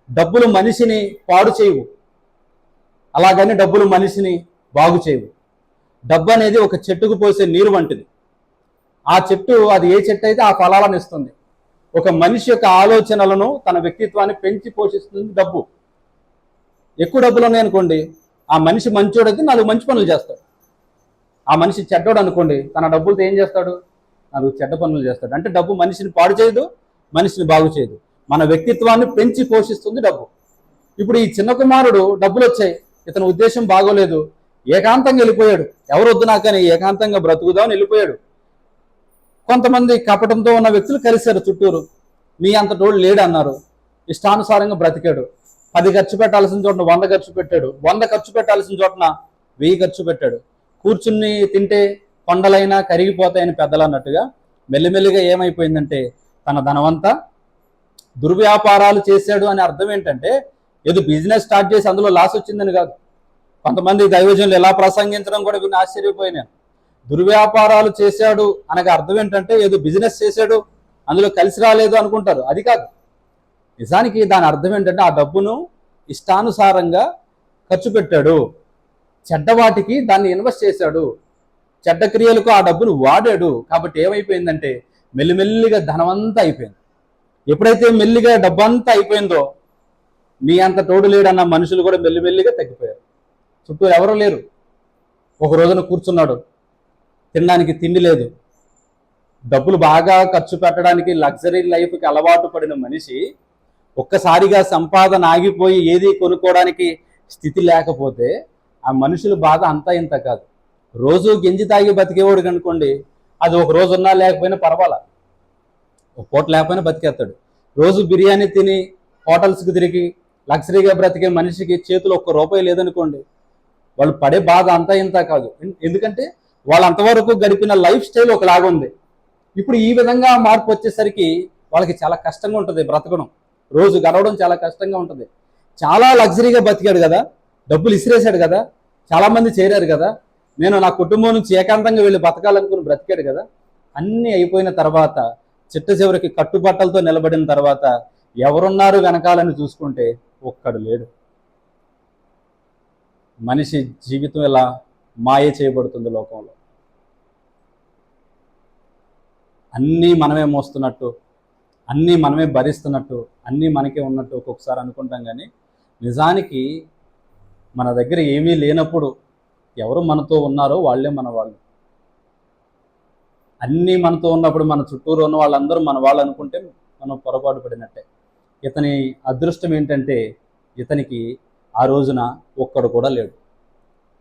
డబ్బులు మనిషిని పాడు చేయవు, అలాగని డబ్బులు మనిషిని బాగు చేయవు. డబ్బు అనేది ఒక చెట్టుకు పోసే నీరు వంటిది. ఆ చెట్టు, అది ఏ చెట్టు అయితే ఆ ఫలాలను ఇస్తుంది. ఒక మనిషి యొక్క ఆలోచనలను, తన వ్యక్తిత్వాన్ని పెంచి పోషిస్తుంది డబ్బు. ఎక్కువ డబ్బులు ఉన్నాయనుకోండి, ఆ మనిషి మంచోడైతే 4 మంచి పనులు చేస్తాడు. ఆ మనిషి చెడ్డోడు అనుకోండి, తన డబ్బులతో ఏం చేస్తాడు? 4 చెడ్డ పనులు చేస్తాడు. అంటే డబ్బు మనిషిని పాడు చేయదు, మనిషిని బాగు చేయదు. మన వ్యక్తిత్వాన్ని పెంచి పోషిస్తుంది డబ్బు. ఇప్పుడు ఈ చిన్న కుమారుడు డబ్బులు వచ్చాయి, ఇతని ఉద్దేశం బాగోలేదు, ఏకాంతంగా వెళ్ళిపోయాడు. ఎవరు వద్దు నాకని ఏకాంతంగా బ్రతుకుదామని వెళ్ళిపోయాడు. కొంతమంది కపటంతో ఉన్న వ్యక్తులు కలిశారు చుట్టూరు. నీ అంత తోడు లేడు అన్నారు. ఇష్టానుసారంగా బ్రతికాడు. 10 ఖర్చు పెట్టాల్సిన చోటన 100 ఖర్చు పెట్టాడు. 100 ఖర్చు పెట్టాల్సిన చోటన 1000 ఖర్చు పెట్టాడు. కూర్చుని తింటే కొండలైనా కరిగిపోతాయని పెద్దలు అన్నట్టుగా మెల్లిమెల్లిగా ఏమైపోయిందంటే తన ధనవంతా దుర్వ్యాపారాలు చేశాడు అని అర్థం ఏంటంటే ఏదో బిజినెస్ స్టార్ట్ చేసి అందులో లాస్ వచ్చిందని కాదు. కొంతమంది దైవజనులు ఎలా ప్రసంగించడం కూడా విని ఆశ్చర్యపోయినాను. దుర్వ్యాపారాలు చేశాడు అనగా అర్థం ఏంటంటే ఏదో బిజినెస్ చేశాడు అందులో కలిసి రాలేదు అనుకుంటారు. అది కాదు. నిజానికి దాని అర్థం ఏంటంటే ఆ డబ్బును ఇష్టానుసారంగా ఖర్చు పెట్టాడు, చెడ్డవాటికి దాన్ని ఇన్వెస్ట్ చేశాడు, చెడ్డ క్రియలకు ఆ డబ్బును వాడాడు. కాబట్టి ఏమైపోయిందంటే మెల్లిమెల్లిగా ధనమంతా అయిపోయింది. ఎప్పుడైతే మెల్లిగా డబ్బంతా అయిపోయిందో నీ అంత తోడు లేడన్న మనుషులు కూడా మెల్లిమెల్లిగా తగ్గిపోయారు. చుట్టూ ఎవరూ లేరు. ఒక రోజున కూర్చున్నాడు, తినడానికి తిండి లేదు, డబ్బులు బాగా ఖర్చు పెట్టడానికి లగ్జరీ లైఫ్కి అలవాటు పడిన మనిషి ఒక్కసారిగా సంపాదన ఆగిపోయి ఏది కొనుక్కోవడానికి స్థితి లేకపోతే ఆ మనుషుల బాధ అంతా ఇంత కాదు. రోజు గంజి తాగి బతికేవాడు కనుకోండి, అది ఒక రోజు ఉన్నా లేకపోయినా పర్వాలా, ఒక పూట లేకపోయినా బతికేస్తాడు. రోజు బిర్యానీ తిని హోటల్స్కి తిరిగి లగ్జరీగా బ్రతికే మనిషికి చేతిలో ₹1 లేదనుకోండి, వాళ్ళు పడే బాధ అంతా ఇంత కాదు. ఎందుకంటే వాళ్ళు అంతవరకు గడిపిన లైఫ్ స్టైల్ ఒకలాగా ఉంది. ఇప్పుడు ఈ విధంగా మార్పు వచ్చేసరికి వాళ్ళకి చాలా కష్టంగా ఉంటుంది బ్రతకడం, రోజు గడవడం చాలా కష్టంగా ఉంటుంది. చాలా లగ్జరీగా బతికాడు కదా, డబ్బులు ఇసిరేశాడు కదా, చాలామంది చేరారు కదా, నేను నా కుటుంబం నుంచి ఏకాంతంగా వెళ్ళి బతకాలనుకుని బ్రతికాడు కదా. అన్నీ అయిపోయిన తర్వాత చిట్ట చివరికి కట్టుబట్టలతో నిలబడిన తర్వాత ఎవరున్నారు వెనకాలని చూసుకుంటే ఒక్కడు లేడు. మనిషి జీవితం ఇలా మాయ చేయబడుతుంది లోకంలో. అన్నీ మనమే మోస్తున్నట్టు, అన్నీ మనమే భరిస్తున్నట్టు, అన్నీ మనకే ఉన్నట్టు ఒక్కొక్కసారి అనుకుంటాం. కానీ నిజానికి మన దగ్గర ఏమీ లేనప్పుడు ఎవరు మనతో ఉన్నారో వాళ్ళే మన వాళ్ళు. అన్నీ మనతో ఉన్నప్పుడు మన చుట్టూరు ఉన్న వాళ్ళందరూ మన వాళ్ళు అనుకుంటే మనం పొరపాటు పడినట్టే. ఇతని అదృష్టం ఏంటంటే ఇతనికి ఆ రోజున ఒక్కడు కూడా లేడు.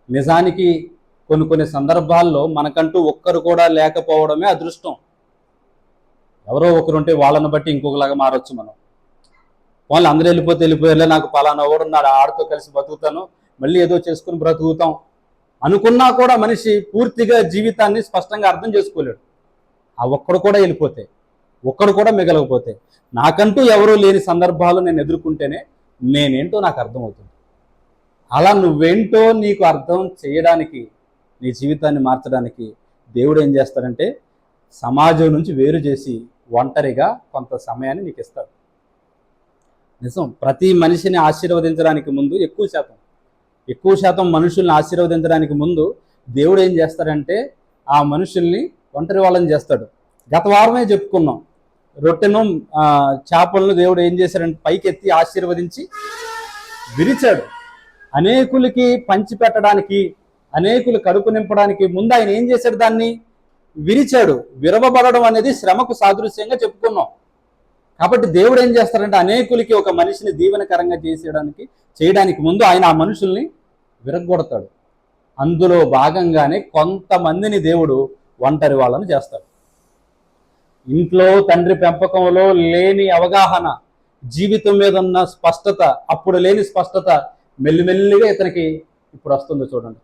నిజానికి కొన్ని సందర్భాల్లో మనకంటూ ఒక్కరు కూడా లేకపోవడమే అదృష్టం. ఎవరో ఒకరుంటే వాళ్ళని బట్టి ఇంకొకలాగా మారొచ్చు మనం. వాళ్ళు అందరూ వెళ్ళిపోయారులే, నాకు పలానా వాడున్నాడు, ఆడితో కలిసి బతుకుతాను, మళ్ళీ ఏదో చేసుకుని బ్రతుకుతాం అనుకున్నా కూడా మనిషి పూర్తిగా జీవితాన్ని స్పష్టంగా అర్థం చేసుకోలేడు. ఆ ఒక్కడు కూడా వెళ్ళిపోతే, ఒక్కడు కూడా మిగలకపోతే, నాకంటూ ఎవరూ లేని సందర్భాలు నేను ఎదుర్కొంటేనే నేనేంటో నాకు అర్థమవుతుంది. అలా నువ్వేంటో నీకు అర్థం చేయడానికి, నీ జీవితాన్ని మార్చడానికి దేవుడు ఏం చేస్తాడంటే సమాజం నుంచి వేరు చేసి ఒంటరిగా కొంత సమయాన్ని నీకు ఇస్తాడు. నిజం, ప్రతి మనిషిని ఆశీర్వదించడానికి ముందు ఎక్కువ శాతం మనుషుల్ని ఆశీర్వదించడానికి ముందు దేవుడు ఏం చేస్తాడంటే ఆ మనుషుల్ని ఒంటరి వాళ్ళని చేస్తాడు. గత వారమే చెప్పుకున్నాం, రొట్టెను చేపలను దేవుడు ఏం చేశాడంటే పైకెత్తి ఆశీర్వదించి విరిచాడు. అనేకులకి పంచి పెట్టడానికి, అనేకులు కడుపు నింపడానికి ముందు ఆయన ఏం చేశాడు? దాన్ని విరిచాడు. విరవబడడం అనేది శ్రమకు సాదృశ్యంగా చెప్పుకున్నాం. కాబట్టి దేవుడు ఏం చేస్తాడంటే అనేకులకి ఒక మనిషిని దీవెనకరంగా చేయడానికి ముందు ఆయన ఆ మనుషుల్ని విరగొడతాడు. అందులో భాగంగానే కొంతమందిని దేవుడు ఒంటరి వాళ్ళని చేస్తాడు. ఇంట్లో తండ్రి పెంపకంలో లేని అవగాహన, జీవితం మీద ఉన్న స్పష్టత, అప్పుడు లేని స్పష్టత మెల్లిమెల్లిగా ఇతనికి ఇప్పుడు వస్తుంది. చూడండి,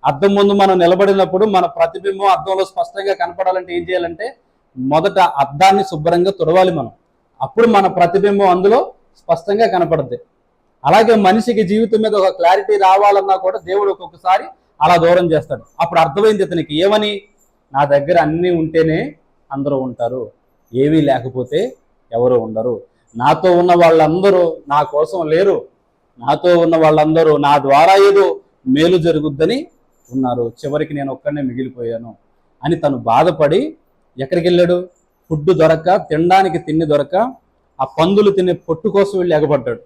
అద్దం ముందు మనం నిలబడినప్పుడు మన ప్రతిబింబం అద్దంలో స్పష్టంగా కనపడాలంటే ఏం చేయాలంటే మొదట అద్దాన్ని శుభ్రంగా తుడవాలి మనం. అప్పుడు మన ప్రతిబింబం అందులో స్పష్టంగా కనపడుద్ది. అలాగే మనిషికి జీవితం మీద ఒక క్లారిటీ రావాలన్నా కూడా దేవుడు ఒక్కొక్కసారి అలా దూరం చేస్తాడు. అప్పుడు అర్థమైంది ఇతనికి ఏమని, నా దగ్గర అన్నీ ఉంటేనే అందరూ ఉంటారు, ఏమీ లేకపోతే ఎవరు ఉండరు. నాతో ఉన్న వాళ్ళందరూ నా కోసం లేరు, నాతో ఉన్న వాళ్ళందరూ నా ద్వారా ఏదో మేలు జరుగుద్దని ఉన్నారు, చివరికి నేను ఒక్కడనే మిగిలిపోయాను అని తను బాధపడి ఎక్కడికి వెళ్ళాడు? ఫుడ్ దొరక్క, తినడానికి తిండి దొరక్క ఆ పందులు తినే పొట్టు కోసం వెళ్ళి ఎగబడ్డాడు.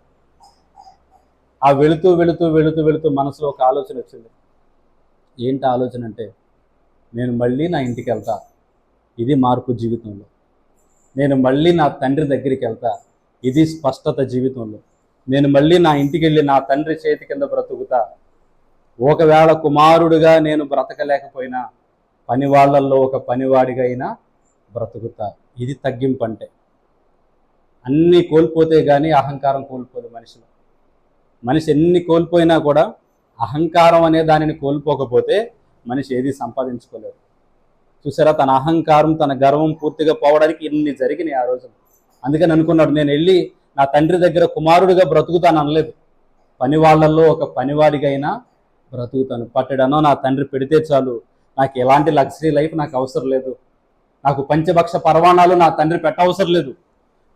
ఆ వెళుతూ వెళుతూ వెళుతూ వెళుతూ మనసులో ఒక ఆలోచన వచ్చింది. ఏంటి ఆలోచన అంటే, నేను మళ్ళీ నా ఇంటికి వెళ్తా, ఇది మార్పు జీవితంలో. నేను మళ్ళీ నా తండ్రి దగ్గరికి వెళ్తా, ఇది స్పష్టత జీవితంలో. నేను మళ్ళీ నా ఇంటికి వెళ్ళి నా తండ్రి చేతి కింద బ్రతుకుతా. ఒకవేళ కుమారుడిగా నేను బ్రతకలేకపోయినా పని వాళ్ళల్లో ఒక పనివాడిగా అయినా బ్రతుకుతా. ఇది తగ్గింపు అంటే. అన్నీ కోల్పోతే కానీ అహంకారం కోల్పోదు మనిషిలో. మనిషి ఎన్ని కోల్పోయినా కూడా అహంకారం అనే దానిని కోల్పోకపోతే మనిషి ఏది సంపాదించుకోలేడు. చూసారా, తన అహంకారం తన గర్వం పూర్తిగా పోవడానికి ఇన్ని జరిగినాయి ఆ రోజు. అందుకని అనుకున్నాడు, నేను వెళ్ళి నా తండ్రి దగ్గర కుమారుడిగా బ్రతుకుతాను అనలేదు, పని వాళ్ళల్లో ఒక పనివాడిగా అయినా బ్రతుకుతాను. పట్టెడనో నా తండ్రి పెడితే చాలు, నాకు ఎలాంటి లగ్జరీ లైఫ్ నాకు అవసరం లేదు, నాకు పంచభక్ష పరవాణాలు నా తండ్రి పెట్టవసరం లేదు,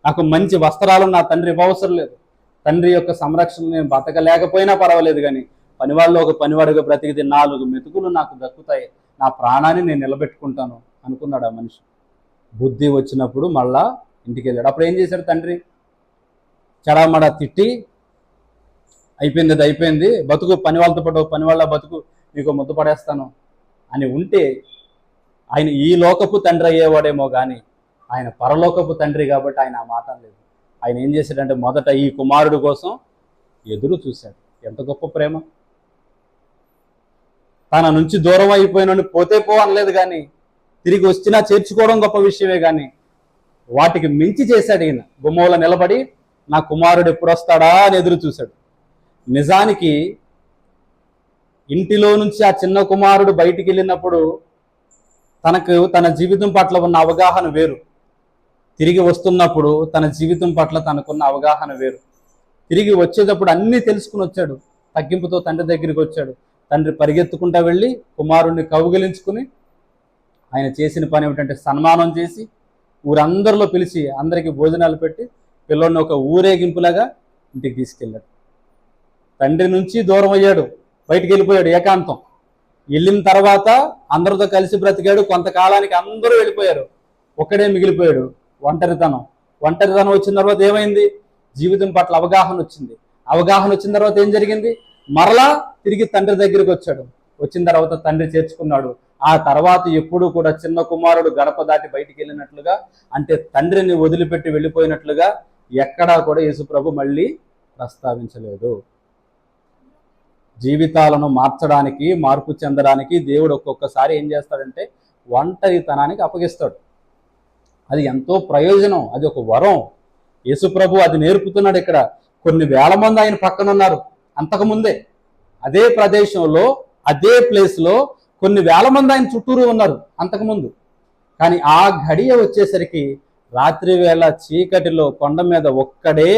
నాకు మంచి వస్త్రాలు నా తండ్రి ఇవ్వవసరం లేదు, తండ్రి యొక్క సంరక్షణ నేను బతకలేకపోయినా పర్వాలేదు, కానీ పనివాళ్ళు ఒక పనివాడిగా బ్రతికితే 4 మెతుకులు నాకు దక్కుతాయి, నా ప్రాణాన్ని నేను నిలబెట్టుకుంటాను అనుకున్నాడు ఆ మనిషి. బుద్ధి వచ్చినప్పుడు మళ్ళా ఇంటికి వెళ్ళాడు. అప్పుడు ఏం చేశాడు తండ్రి? చడామడ తిట్టి, అయిపోయింది, అది అయిపోయింది, బతుకు, పని వాళ్ళతో పాటు పని వాళ్ళ బతుకు, మీకు ముద్ద పడేస్తాను అని ఉంటే ఆయన ఈ లోకపు తండ్రి అయ్యేవాడేమో కానీ ఆయన పరలోకపు తండ్రి కాబట్టి ఆయన ఆ మాట లేదు. ఆయన ఏం చేశాడంటే మొదట ఈ కుమారుడు కోసం ఎదురు చూశాడు. ఎంత గొప్ప ప్రేమ! తన నుంచి దూరం అయిపోయినని పోతే పో అనలేదు, కానీ తిరిగి వచ్చినా చేర్చుకోవడం గొప్ప విషయమే. కానీ వాటికి మించి చేశాడు ఈయన. గుమ్మలో నిలబడి నా కుమారుడు ఎప్పుడు వస్తాడా అని ఎదురు చూశాడు. నిజానికి ఇంటిలో నుంచి ఆ చిన్న కుమారుడు బయటికి వెళ్ళినప్పుడు తనకు తన జీవితం పట్ల ఉన్న అవగాహన వేరు, తిరిగి వస్తున్నప్పుడు తన జీవితం పట్ల తనకున్న అవగాహన వేరు. తిరిగి వచ్చేటప్పుడు అన్నీ తెలుసుకుని వచ్చాడు. తగ్గింపుతో తండ్రి దగ్గరికి వచ్చాడు. తండ్రి పరిగెత్తుకుంటా వెళ్ళి కుమారుడిని కౌగిలించుకుని ఆయన చేసిన పని ఏమిటంటే సన్మానం చేసి ఊరందరిలో పిలిచి అందరికీ భోజనాలు పెట్టి పిల్లోడిని ఒక ఊరేగింపులాగా ఇంటికి తీసుకెళ్ళాడు. తండ్రి నుంచి దూరం అయ్యాడు, బయటికి వెళ్ళిపోయాడు, ఏకాంతం. వెళ్ళిన తర్వాత అందరితో కలిసి బ్రతికాడు. కొంతకాలానికి అందరూ వెళ్ళిపోయారు, ఒక్కడే మిగిలిపోయాడు. ఒంటరితనం వచ్చిన తర్వాత ఏమైంది? జీవితం పట్ల అవగాహన వచ్చింది. అవగాహన వచ్చిన తర్వాత ఏం జరిగింది? మరలా తిరిగి తండ్రి దగ్గరికి వచ్చాడు. వచ్చిన తర్వాత తండ్రి చేర్చుకున్నాడు. ఆ తర్వాత ఎప్పుడు కూడా చిన్న కుమారుడు గడప దాటి బయటికి వెళ్ళినట్లుగా, అంటే తండ్రిని వదిలిపెట్టి వెళ్ళిపోయినట్లుగా ఎక్కడా కూడా యేసుప్రభు మళ్ళీ ప్రస్తావించలేదు. జీవితాలను మార్చడానికి, మార్పు చెందడానికి దేవుడు ఒక్కొక్కసారి ఏం చేస్తాడంటే ఒంటరితనానికి అప్పగిస్తాడు. అది ఎంతో ప్రయోజనం, అది ఒక వరం. యేసుప్రభు అది నేర్పుతున్నాడు. ఇక్కడ కొన్ని వేల మంది ఆయన పక్కన ఉన్నారు. అంతకుముందే అదే ప్రదేశంలో, అదే ప్లేస్లో కొన్ని వేల మంది ఆయన చుట్టూరు ఉన్నారు అంతకుముందు. కానీ ఆ ఘడియ వచ్చేసరికి రాత్రి వేళ చీకటిలో కొండ మీద ఒక్కడే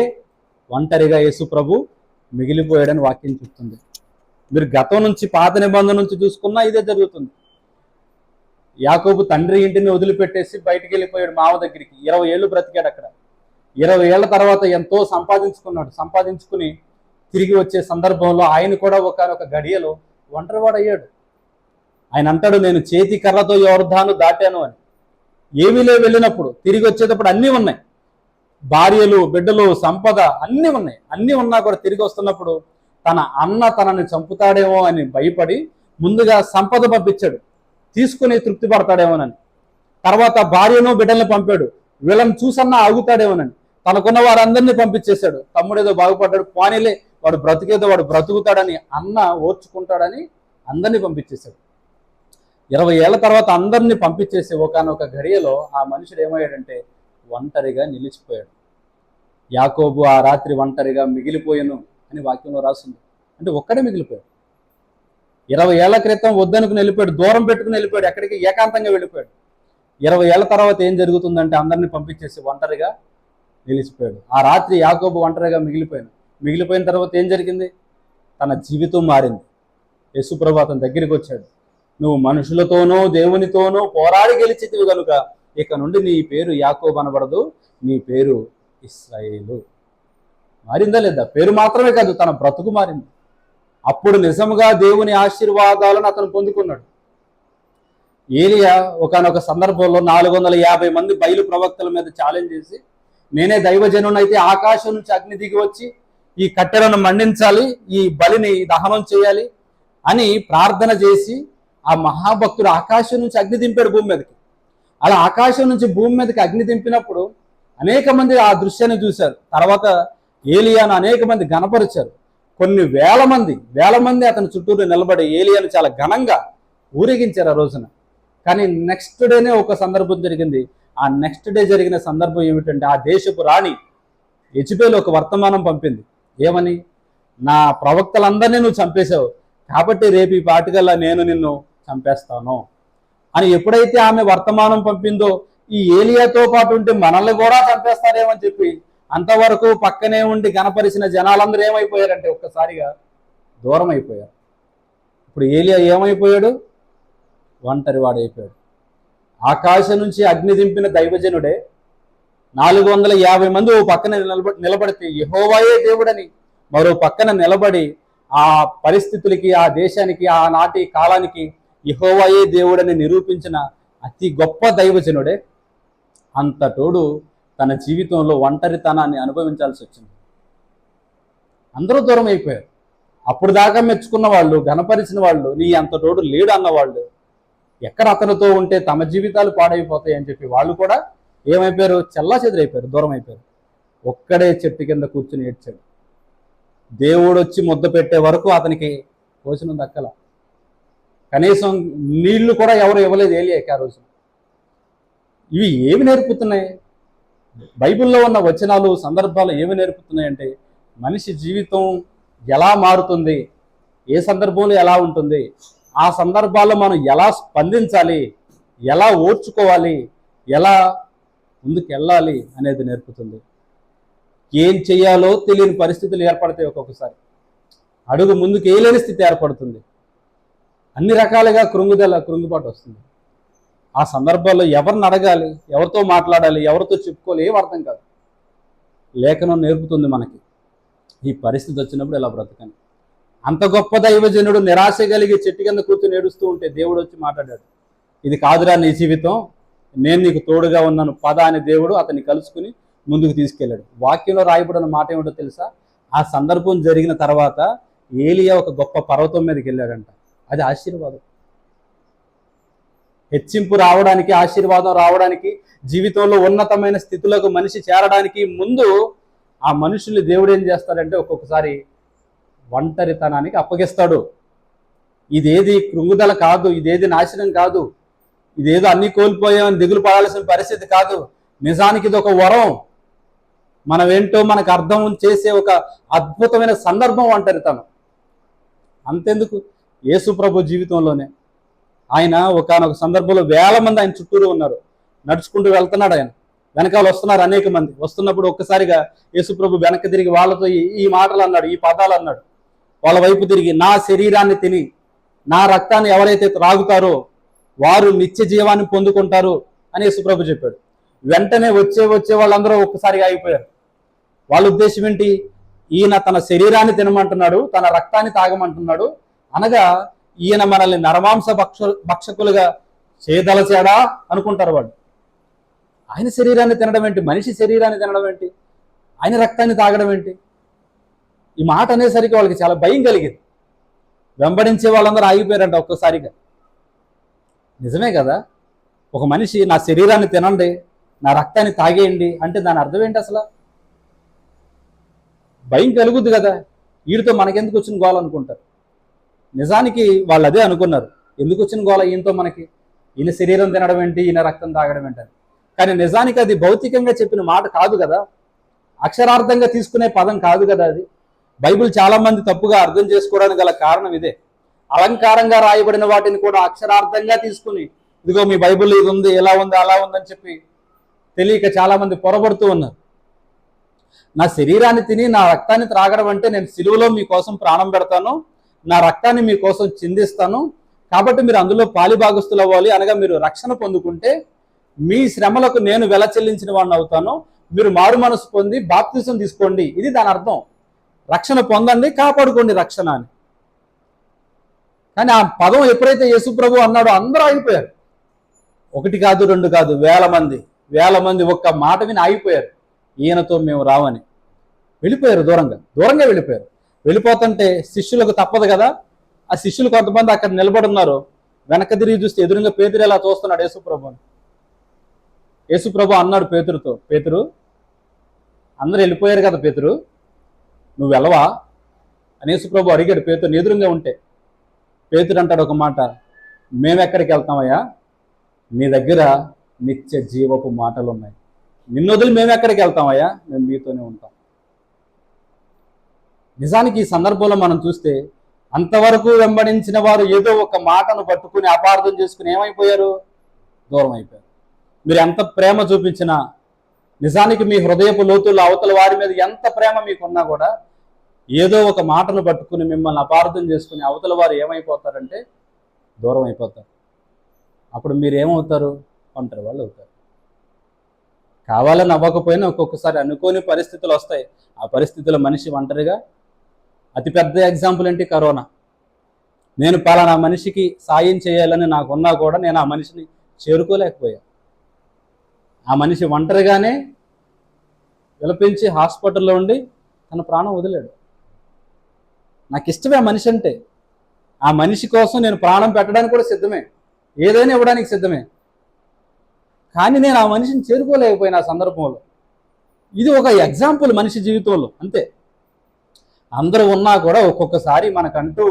ఒంటరిగా యేసుప్రభు మిగిలిపోయాడని వాక్యం చెప్తుంది. మీరు గతం నుంచి, పాత నిబంధన నుంచి చూసుకున్నా ఇదే జరుగుతుంది. యాకోబు తండ్రి ఇంటిని వదిలిపెట్టేసి బయటికి వెళ్ళిపోయాడు మావ దగ్గరికి. 20 ఏళ్ళు బ్రతికాడు అక్కడ. 20 ఏళ్ల తర్వాత ఎంతో సంపాదించుకున్నాడు. సంపాదించుకుని తిరిగి వచ్చే సందర్భంలో ఆయన కూడా ఒకనొక గడియలో ఒంటరివాడయ్యాడు. ఆయన అంటాడు, నేను చేతి కర్రతో యోర్దాను దాటాను అని. ఏమీ లేవు వెళ్ళినప్పుడు. తిరిగి వచ్చేటప్పుడు అన్నీ ఉన్నాయి, భార్యలు, బిడ్డలు, సంపద అన్నీ ఉన్నాయి. అన్నీ ఉన్నా కూడా తిరిగి వస్తున్నప్పుడు తన అన్న తనని చంపుతాడేమో అని భయపడి ముందుగా సంపద పంపించాడు, తీసుకుని తృప్తి పడతాడేమోనని. తర్వాత భార్యను, బిడ్డల్ని పంపాడు, వీళ్ళని చూసన్నా ఆగుతాడేమోనని. తనకున్న వారందరినీ పంపించేశాడు. తమ్ముడేదో బాగుపడ్డాడు, పోనీలే వాడు బ్రతికేదో వాడు బ్రతుకుతాడని, అన్న ఓర్చుకుంటాడని అందరినీ పంపించేశాడు. 20 ఏళ్ల తర్వాత అందరినీ పంపించేసి ఒకానొక ఘడియలో ఆ మనుషుడు ఏమయ్యాడంటే ఒంటరిగా నిలిచిపోయాడు. యాకోబు ఆ రాత్రి ఒంటరిగా మిగిలిపోయాను అని వాక్యంలో రాసింది. అంటే ఒక్కడే మిగిలిపోయాడు. 20 ఏళ్ల క్రితం వద్దనుకుని వెళ్ళిపోయాడు, దూరం పెట్టుకుని వెళ్ళిపోయాడు, ఎక్కడికి ఏకాంతంగా వెళ్ళిపోయాడు. 20 ఏళ్ల తర్వాత ఏం జరుగుతుందంటే అందరినీ పంపించేసి ఒంటరిగా నిలిచిపోయాడు. ఆ రాత్రి యాకోబు ఒంటరిగా మిగిలిపోయిన తర్వాత ఏం జరిగింది? తన జీవితం మారింది. యేసుప్రభు అతని దగ్గరికి వచ్చాడు. నువ్వు మనుషులతోనూ దేవునితోనూ పోరాడి గెలిచితివి కనుక ఇక నుండి నీ పేరు యాకోబు అనబడదు, నీ పేరు ఇశ్రాయేలు. మారిందా లేదా? పేరు మాత్రమే కాదు, తన బ్రతుకు మారింది. అప్పుడు నిజంగా దేవుని ఆశీర్వాదాలను అతను పొందుకున్నాడు. ఏలియా ఒకానొక సందర్భంలో 450 మంది బయలు ప్రవక్తల మీద ఛాలెంజ్ చేసి, నేనే దైవజనునైతే ఆకాశం నుంచి అగ్ని దిగి వచ్చి ఈ కట్టెలను మండించాలి, ఈ బలిని దహనం చేయాలి అని ప్రార్థన చేసి ఆ మహాభక్తుడు ఆకాశం నుంచి అగ్ని దింపాడు భూమి మీదకి. అలా ఆకాశం నుంచి భూమి మీదకి అగ్ని దింపినప్పుడు అనేక మంది ఆ దృశ్యాన్ని చూశారు. తర్వాత ఏలియాను అనేక మంది గణపరిచారు. కొన్ని వేల మంది అతని చుట్టూరు నిలబడి ఏలియాను చాలా ఘనంగా ఊరేగించారు ఆ రోజున. కానీ నెక్స్ట్ డేనే ఒక సందర్భం జరిగింది. ఆ నెక్స్ట్ డే జరిగిన సందర్భం ఏమిటంటే ఆ దేశపు రాణి యెజెబెలు ఒక వర్తమానం పంపింది. ఏమని? నా ప్రవక్తలందరినీ నువ్వు చంపేశావు కాబట్టి రేపు ఈ పాటికల్లా నేను నిన్ను చంపేస్తాను అని ఎప్పుడైతే ఆమె వర్తమానం పంపిందో, ఈ ఏలియాతో పాటు ఉంటే మనల్ని కూడా చంపేస్తారేమని చెప్పి అంతవరకు పక్కనే ఉండి గణపరిచిన జనాలందరూ ఏమైపోయారంటే ఒక్కసారిగా దూరం అయిపోయారు. ఇప్పుడు ఏలియా ఏమైపోయాడు? ఒంటరివాడైపోయాడు. ఆకాశం నుంచి అగ్ని దింపిన దైవజనుడే 450 మంది ఓ పక్కన నిలబడితే యెహోవాయే దేవుడని మరో పక్కన నిలబడి ఆ పరిస్థితులకి, ఆ దేశానికి, ఆ నాటి కాలానికి యెహోవాయే దేవుడని నిరూపించిన అతి గొప్ప దైవజనుడే అంతటోడు తన జీవితంలో ఒంటరితనాన్ని అనుభవించాల్సి వచ్చింది. అందరూ దూరం అయిపోయారు. అప్పుడు దాకా మెచ్చుకున్న వాళ్ళు, గణపరిచిన వాళ్ళు, నీ అంతటోడు లేడు అన్నవాళ్ళు ఎక్కడ అతనితో ఉంటే తమ జీవితాలు పాడైపోతాయి అని చెప్పి వాళ్ళు కూడా ఏమైపోయారు? చెల్లాచెదురైపోయారు, దూరం అయిపోయారు. ఒక్కడే చెట్టు కింద కూర్చుని ఏడ్చాడు. దేవుడు వచ్చి ముద్ద పెట్టే వరకు అతనికి భోజనం దక్కల. కనీసం నీళ్లు కూడా ఎవరు ఇవ్వలేదు ఏలియాకి ఆ రోజు. ఇవి ఏమి నేర్పుతున్నాయి? బైబిల్లో ఉన్న వచనాలు, సందర్భాలు ఏమి నేర్పుతున్నాయంటే మనిషి జీవితం ఎలా మారుతుంది, ఏ సందర్భంలో ఎలా ఉంటుంది, ఆ సందర్భాల్లో మనం ఎలా స్పందించాలి, ఎలా ఓర్చుకోవాలి, ఎలా ముందుకు వెళ్ళాలి అనేది నేర్పుతుంది. ఏం చేయాలో తెలియని పరిస్థితులు ఏర్పడతాయి. ఒక్కొక్కసారి అడుగు ముందుకు వేయలేని స్థితి ఏర్పడుతుంది. అన్ని రకాలుగా కృంగుబాటు వస్తుంది. ఆ సందర్భాల్లో ఎవరిని అడగాలి, ఎవరితో మాట్లాడాలి, ఎవరితో చెప్పుకోవాలి ఏం అర్థం కాదు. లేఖనం నేర్పుతుంది మనకి ఈ పరిస్థితి వచ్చినప్పుడు ఎలా బ్రతకని. అంత గొప్ప దైవజనుడు నిరాశ కలిగి చెట్టు కింద కూర్చొని ఏడుస్తూ ఉంటే దేవుడు వచ్చి మాట్లాడాడు, ఇది కాదురా నీ జీవితం, నేను నీకు తోడుగా ఉన్నాను పద అని దేవుడు అతన్ని కలుసుకుని ముందుకు తీసుకెళ్ళాడు. వాక్యంలో రాయబడిన మాట ఏమిటో తెలుసా? ఆ సందర్భం జరిగిన తర్వాత ఏలియా ఒక గొప్ప పర్వతం మీదకి వెళ్ళాడంట. అది ఆశీర్వాదం. హెచ్చింపు రావడానికి, ఆశీర్వాదం రావడానికి, జీవితంలో ఉన్నతమైన స్థితిలోకి మనిషి చేరడానికి ముందు ఆ మనుషుల్ని దేవుడు ఏం చేస్తాడంటే ఒక్కొక్కసారి ఒంటరితనానికి అప్పగిస్తాడు. ఇదేది కృంగుదల కాదు, ఇదేది నాశనం కాదు, ఇదేదో అన్ని కోల్పోయామని దిగులు పడాల్సిన పరిస్థితి కాదు. నిజానికి ఇది ఒక వరం. మనమేంటో మనకు అర్థం చేసే ఒక అద్భుతమైన సందర్భం ఒంటరితనం. అంతెందుకు, యేసు ప్రభు జీవితంలోనే ఆయన ఒకానొక సందర్భంలో వేల మంది ఆయన చుట్టూరు ఉన్నారు. నడుచుకుంటూ వెళ్తున్నాడు. ఆయన వెనకాల వస్తున్నారు అనేక మంది. వస్తున్నప్పుడు ఒక్కసారిగా యేసు ప్రభు వెనక్కి తిరిగి వాళ్ళతో ఈ మాటలు అన్నాడు, ఈ పదాలు అన్నాడు. వాళ్ళ వైపు తిరిగి, నా శరీరాన్ని తిని నా రక్తాన్ని ఎవరైతే త్రాగుతారో వారు నిత్య జీవాన్ని పొందుకుంటారు అని యేసు ప్రభు చెప్పాడు. వెంటనే వచ్చే వాళ్ళందరూ ఒక్కసారిగా అయిపోయారు. వాళ్ళ ఉద్దేశం ఏంటి? ఈయన తన శరీరాన్ని తినమంటున్నాడు, తన రక్తాన్ని తాగమంటున్నాడు, అనగా ఈయన మనల్ని నరమాంస భక్షకులుగా చేయదలచాడా అనుకుంటారు వాళ్ళు. ఆయన శరీరాన్ని తినడం ఏంటి? మనిషి శరీరాన్ని తినడం ఏంటి? ఆయన రక్తాన్ని తాగడం ఏంటి? ఈ మాట అనేసరికి వాళ్ళకి చాలా భయం కలిగింది. వెంబడించే వాళ్ళందరూ ఆగిపోయారంట ఒక్కసారిగా. నిజమే కదా, ఒక మనిషి నా శరీరాన్ని తినండి, నా రక్తాన్ని తాగేయండి అంటే దాని అర్థం ఏంటి? అసలు భయం కలుగుద్ది కదా. వీడితో మనకెందుకు వచ్చిన గోల్ అనుకుంటారు. నిజానికి వాళ్ళు అదే అనుకున్నారు, ఎందుకు వచ్చిన గోల ఈయనతో మనకి, ఈయన శరీరం తినడం ఏంటి, ఈయన రక్తం తాగడం ఏంటని. కానీ నిజానికి అది భౌతికంగా చెప్పిన మాట కాదు కదా, అక్షరార్థంగా తీసుకునే పదం కాదు కదా అది. బైబిల్ చాలా మంది తప్పుగా అర్థం చేసుకోవడానికి గల కారణం ఇదే. అలంకారంగా రాయబడిన వాటిని కూడా అక్షరార్థంగా తీసుకుని, ఇదిగో మీ బైబిల్ ఇది ఉంది, ఎలా ఉంది, అలా ఉందని చెప్పి తెలియక చాలా మంది పొరబడుతూ ఉన్నారు. నా శరీరాన్ని తిని నా రక్తాన్ని త్రాగడం అంటే నేను సిలువలో మీకోసం ప్రాణం పెడతాను, నా రక్తాన్ని మీకోసం చిందిస్తాను, కాబట్టి మీరు అందులో పాలిభాగస్తులు అవ్వాలి, అనగా మీరు రక్షణ పొందుకుంటే మీ శ్రమలకు నేను వెల చెల్లించిన వాడిని అవుతాను, మీరు మారు మనసు పొంది బాప్తిసం తీసుకోండి, ఇది దాని అర్థం. రక్షణ పొందండి, కాపాడుకోండి రక్షణ అని. కానీ ఆ పదం ఎప్పుడైతే యేసుప్రభు అన్నాడో అందరూ ఆగిపోయారు. ఒకటి కాదు, రెండు కాదు, వేల మంది ఒక్క మాట విని ఆగిపోయారు. ఈయనతో మేము రావని వెళ్ళిపోయారు, దూరంగా వెళ్ళిపోయారు. వెళ్ళిపోతుంటే శిష్యులకు తప్పదు కదా, ఆ శిష్యులు కొంతమంది అక్కడ నిలబడి ఉన్నారు. వెనక తిరిగి చూస్తే ఎదురుగా పేతురు ఎలా చూస్తున్నాడు యేసుప్రభుని. యేసుప్రభు అన్నాడు పేతురుతో, పేతురు, అందరూ వెళ్ళిపోయారు కదా పేతురు, నువ్వు వెళ్ళవా అని యేసుప్రభు అడిగాడు పేతురుని ఎదురుగా ఉంటే. పేతురు అంటాడు ఒక మాట, మేమెక్కడికి వెళ్తామయ్యా, నీ దగ్గర నిత్య జీవపు మాటలు ఉన్నాయి, నిన్ను వదిలి మేము ఎక్కడికి వెళ్తామయ్యా, మేము మీతోనే ఉంటాం. నిజానికి ఈ సందర్భంలో మనం చూస్తే అంతవరకు వెంబడించిన వారు ఏదో ఒక మాటను పట్టుకుని అపార్థం చేసుకుని ఏమైపోయారు, దూరం అయిపోయారు. మీరు ఎంత ప్రేమ చూపించినా, నిజానికి మీ హృదయపు లోతుల్లో అవతల వారి మీద ఎంత ప్రేమ మీకున్నా కూడా ఏదో ఒక మాటను పట్టుకుని మిమ్మల్ని అపార్థం చేసుకుని అవతల వారు ఏమైపోతారంటే దూరం అయిపోతారు. అప్పుడు మీరు ఏమవుతారు, ఒంటరి వాళ్ళు అవుతారు. కావాలని అవ్వకపోయినా ఒక్కొక్కసారి అనుకోని పరిస్థితులు వస్తాయి. ఆ పరిస్థితుల్లో మనిషి ఒంటరిగా, అతిపెద్ద ఎగ్జాంపుల్ ఏంటి, కరోనా. నేను పలానా మనిషికి సాయం చేయాలని నాకున్నా కూడా నేను ఆ మనిషిని చేరుకోలేకపోయా. ఆ మనిషి ఒంటరిగానే విలపించి హాస్పిటల్లో ఉండి తన ప్రాణం వదిలాడు. నాకు ఇష్టమే ఆ మనిషి అంటే, ఆ మనిషి కోసం నేను ప్రాణం పెట్టడానికి కూడా సిద్ధమే, ఏదైనా ఇవ్వడానికి సిద్ధమే. కానీ నేను ఆ మనిషిని చేరుకోలేకపోయిన ఆ సందర్భంలో. ఇది ఒక ఎగ్జాంపుల్ మనిషి జీవితంలో, అంతే. అందరూ ఉన్నా కూడా ఒక్కొక్కసారి మనకంటూ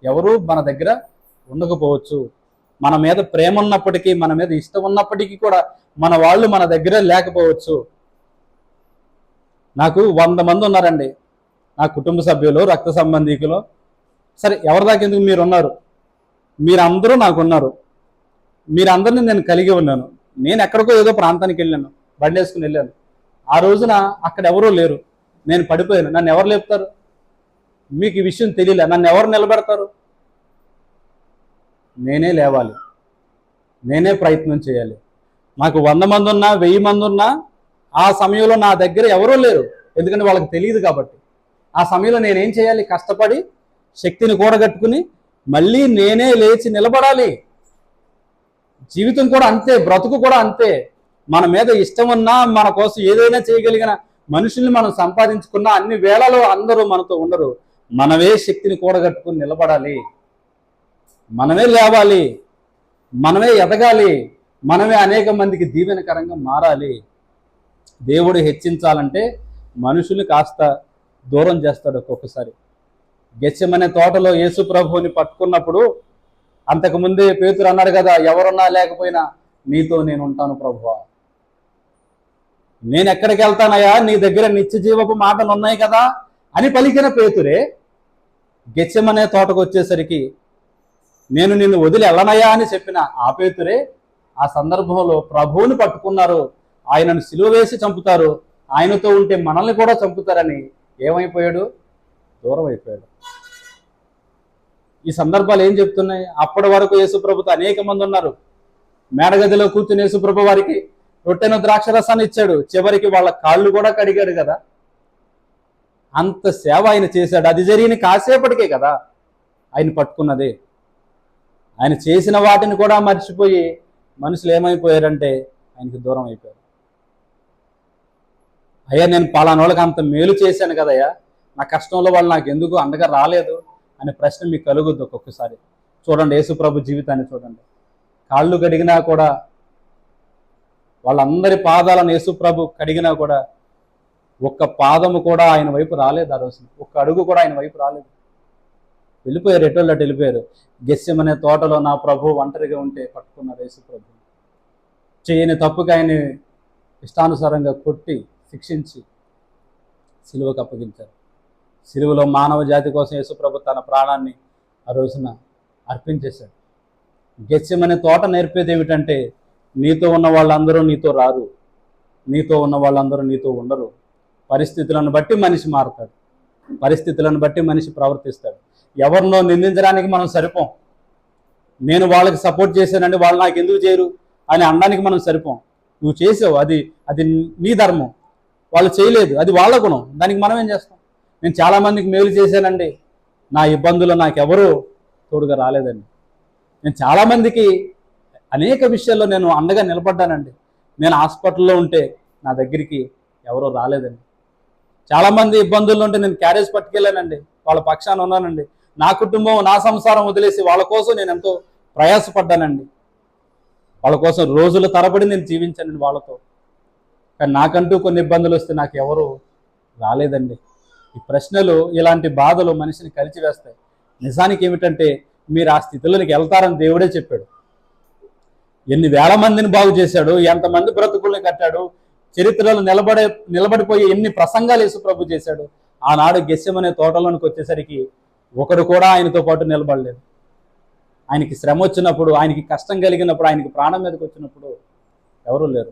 ఎవరు మన దగ్గర ఉండకపోవచ్చు. మన మీద ప్రేమ ఉన్నప్పటికీ, మన మీద ఇష్టం ఉన్నప్పటికీ కూడా మన వాళ్ళు మన దగ్గర లేకపోవచ్చు. నాకు 100 మంది ఉన్నారండి, నా కుటుంబ సభ్యులు, రక్త సంబంధికులు. సరే, ఎవరి దాకా ఎందుకు, మీరు ఉన్నారు, మీరందరూ నాకున్నారు, మీరందరినీ నేను కలిగి ఉన్నాను. నేను ఎక్కడికో ఏదో ప్రాంతానికి వెళ్ళాను, బండి వేసుకుని వెళ్ళాను. ఆ రోజున అక్కడ ఎవరూ లేరు, నేను పడిపోయాను. నన్ను ఎవరు లేపుతారు? మీకు ఈ విషయం తెలియలే, నన్ను ఎవరు నిలబెడతారు? నేనే లేవాలి, నేనే ప్రయత్నం చేయాలి. నాకు 100 మంది ఉన్నా, 1000 మంది ఉన్నా ఆ సమయంలో నా దగ్గర ఎవరూ లేరు, ఎందుకంటే వాళ్ళకి తెలియదు కాబట్టి. ఆ సమయంలో నేనేం చేయాలి? కష్టపడి శక్తిని కూడగట్టుకుని మళ్ళీ నేనే లేచి నిలబడాలి. జీవితం కూడా అంతే, బ్రతుకు కూడా అంతే. మన మీద ఇష్టం ఉన్నా, మన కోసం ఏదైనా చేయగలిగిన మనుషుల్ని మనం సంపాదించుకున్నా అన్ని వేళలో అందరూ మనతో ఉండరు. మనమే శక్తిని కూడగట్టుకుని నిలబడాలి, మనమే లేవాలి, మనమే ఎదగాలి, మనమే అనేక మందికి దీవెనకరంగా మారాలి. దేవుడు హెచ్చించాలంటే మనుషుల్ని కాస్త దూరం చేస్తాడు ఒక్కొక్కసారి. గెత్సెమనే తోటలో యేసు ప్రభువుని పట్టుకున్నప్పుడు అంతకుముందే పేతురు అన్నాడు కదా, ఎవరున్నా లేకపోయినా నీతో నేను ఉంటాను ప్రభువా. నేను ఎక్కడికి వెళ్తానయ్యా, నీ దగ్గర నిత్య జీవపు మాటలు ఉన్నాయి కదా అని పలికిన పేతురే గెత్సెమనే తోటకు వచ్చేసరికి నేను నిన్ను వదిలి వెళ్ళనయ్యా అని చెప్పిన ఆ పేతురే ఆ సందర్భంలో ప్రభువుని పట్టుకున్నారు. ఆయనను సిలువ వేసి చంపుతారు, ఆయనతో ఉంటే మనల్ని కూడా చంపుతారని ఏమైపోయాడు? దూరం అయిపోయాడు. ఈ సందర్భాలు ఏం చెప్తున్నాయి? అప్పటి వరకు యేసుప్రభుతో అనేక మంది ఉన్నారు. మేడగదిలో కూర్చుని యేసుప్రభు వారికి రొట్టెను ద్రాక్షరసాన్ని ఇచ్చాడు, చివరికి వాళ్ళ కాళ్ళు కూడా కడిగాడు కదా. అంత సేవ ఆయన చేశాడు. అది జరిగిన కాసేపటికే కదా ఆయన పట్టుకున్నది. ఆయన చేసిన వాటిని కూడా మర్చిపోయి మనుషులు ఏమైపోయారంటే ఆయనకి దూరం అయిపోయారు. అయ్యా, నేను పలానా వాళ్ళకి అంత మేలు చేశాను కదయ్యా, నా కష్టంలో వాళ్ళు నాకు ఎందుకు అండగా రాలేదు అనే ప్రశ్న మీకు కలుగుద్ది ఒక్కొక్కసారి. చూడండి యేసుప్రభు జీవితాన్ని చూడండి. కాళ్ళు కడిగినా కూడా, వాళ్ళందరి పాదాలను యేసుప్రభు కడిగినా కూడా ఒక్క పాదము కూడా ఆయన వైపు రాలేదు. ఆ రోజు ఒక్క అడుగు కూడా ఆయన వైపు రాలేదు. వెళ్ళిపోయారు, ఎటోళ్ళు అటు వెళ్ళిపోయారు. గెస్సెమనే తోటలో నా ప్రభు ఒంటరిగా ఉంటే పట్టుకున్నారు యేసు ప్రభు. చేయని తప్పుకి ఆయన్ని ఇష్టానుసారంగా కొట్టి శిక్షించి సిలువకు అప్పగించారు. సిలువలో మానవ జాతి కోసం యేసు ప్రభు తన ప్రాణాన్ని ఆ రోజున అర్పించేశాడు. గెస్సెమనే తోట నేర్పేది ఏమిటంటే, నీతో ఉన్న వాళ్ళందరూ నీతో రారు, నీతో ఉన్న వాళ్ళందరూ నీతో ఉండరు. పరిస్థితులను బట్టి మనిషి మారుతాడు, పరిస్థితులను బట్టి మనిషి ప్రవర్తిస్తాడు. ఎవరినో నిందించడానికి మనం సరిపోం. నేను వాళ్ళకి సపోర్ట్ చేశానండి, వాళ్ళు నాకు ఎందుకు చేయరు అని అనడానికి మనం సరిపోం. నువ్వు చేసావు, అది అది నీ ధర్మం. వాళ్ళు చేయలేదు, అది వాళ్ళ గుణం. దానికి మనం ఏం చేస్తాం? నేను చాలామందికి మేలు చేశానండి, నా ఇబ్బందులు నాకెవరూ తోడుగా రాలేదండి. నేను చాలామందికి అనేక విషయాల్లో నేను అండగా నిలబడ్డానండి. నేను హాస్పిటల్లో ఉంటే నా దగ్గరికి ఎవరో రాలేదండి. చాలామంది ఇబ్బందుల్లో ఉంటే నేను క్యారేజ్ పట్టుకెళ్ళానండి, వాళ్ళ పక్షాన ఉన్నానండి. నా కుటుంబం, నా సంసారం వదిలేసి వాళ్ళ కోసం నేను ఎంతో ప్రయాసపడ్డానండి. వాళ్ళ కోసం రోజుల తరబడి నేను జీవించానండి వాళ్ళతో. కానీ నాకంటూ కొన్ని ఇబ్బందులు వస్తే నాకు ఎవరు రాలేదండి. ఈ ప్రశ్నలు, ఇలాంటి బాధలు మనిషిని కలిచివేస్తాయి. నిజానికి ఏమిటంటే, మీరు ఆ స్థితిలోనికి వెళ్తారని దేవుడే చెప్పాడు. ఎన్ని వేల మందిని బాగు చేశాడు, ఎంతమంది బ్రతుకుల్ని కట్టాడు, చరిత్రలో నిలబడిపోయి ఎన్ని ప్రసంగాలు యేసు ప్రభు చేశాడు. ఆనాడు గెస్సెమనే తోటలోనికి వచ్చేసరికి ఒకడు కూడా ఆయనతో పాటు నిలబడలేదు. ఆయనకి శ్రమ వచ్చినప్పుడు, ఆయనకి కష్టం కలిగినప్పుడు, ఆయనకి ప్రాణం మీదకి వచ్చినప్పుడు ఎవరూ లేరు.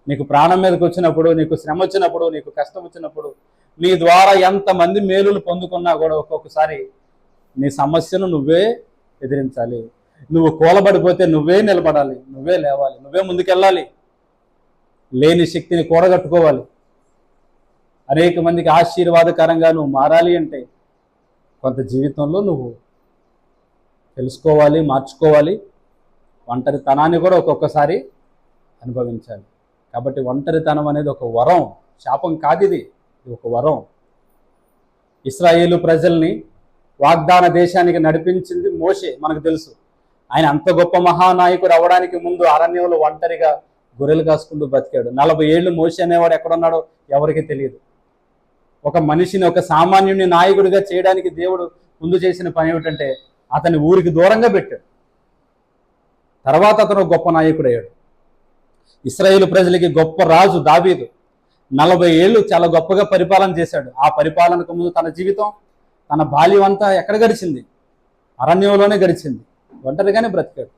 నీకు ప్రాణం మీదకి వచ్చినప్పుడు, నీకు శ్రమ వచ్చినప్పుడు, నీకు కష్టం వచ్చినప్పుడు, నీ ద్వారా ఎంతమంది మేలులు పొందుకున్నా కూడా ఒక్కొక్కసారి నీ సమస్యను నువ్వే ఎదిరించాలి. నువ్వు కూలబడిపోతే నువ్వే నిలబడాలి, నువ్వే లేవాలి, నువ్వే ముందుకెళ్ళాలి. లేని శక్తిని కూడగట్టుకోవాలి. అనేక మందికి ఆశీర్వాదకరంగా నువ్వు మారాలి అంటే కొంత జీవితంలో నువ్వు తెలుసుకోవాలి, మార్చుకోవాలి. ఒంటరితనాన్ని కూడా ఒక్కొక్కసారి అనుభవించాలి. కాబట్టి ఒంటరితనం అనేది ఒక వరం, శాపం కాదు. ఇది ఒక వరం. ఇశ్రాయేలు ప్రజల్ని వాగ్దాన దేశానికి నడిపించింది మోషే, మనకు తెలుసు. ఆయన అంత గొప్ప మహానాయకుడు అవ్వడానికి ముందు అరణ్యంలో ఒంటరిగా గొర్రెలు కాసుకుంటూ బతికాడు. 40 ఏళ్ళు మోషే అనేవాడు ఎక్కడున్నాడో ఎవరికి తెలియదు. ఒక మనిషిని, ఒక సామాన్యుని నాయకుడిగా చేయడానికి దేవుడు ముందు చేసిన పని ఏమిటంటే, అతని ఊరికి దూరంగా పెట్టాడు. తర్వాత అతను గొప్ప నాయకుడు అయ్యాడు. ఇశ్రాయేలు ప్రజలకి గొప్ప రాజు దావీదు 40 ఏళ్ళు చాలా గొప్పగా పరిపాలన చేశాడు. ఆ పరిపాలనకు ముందు తన జీవితం, తన బాల్యం అంతా ఎక్కడ గడిచింది? అరణ్యంలోనే గడిచింది. ఒంటరిగానే బ్రతికాడు.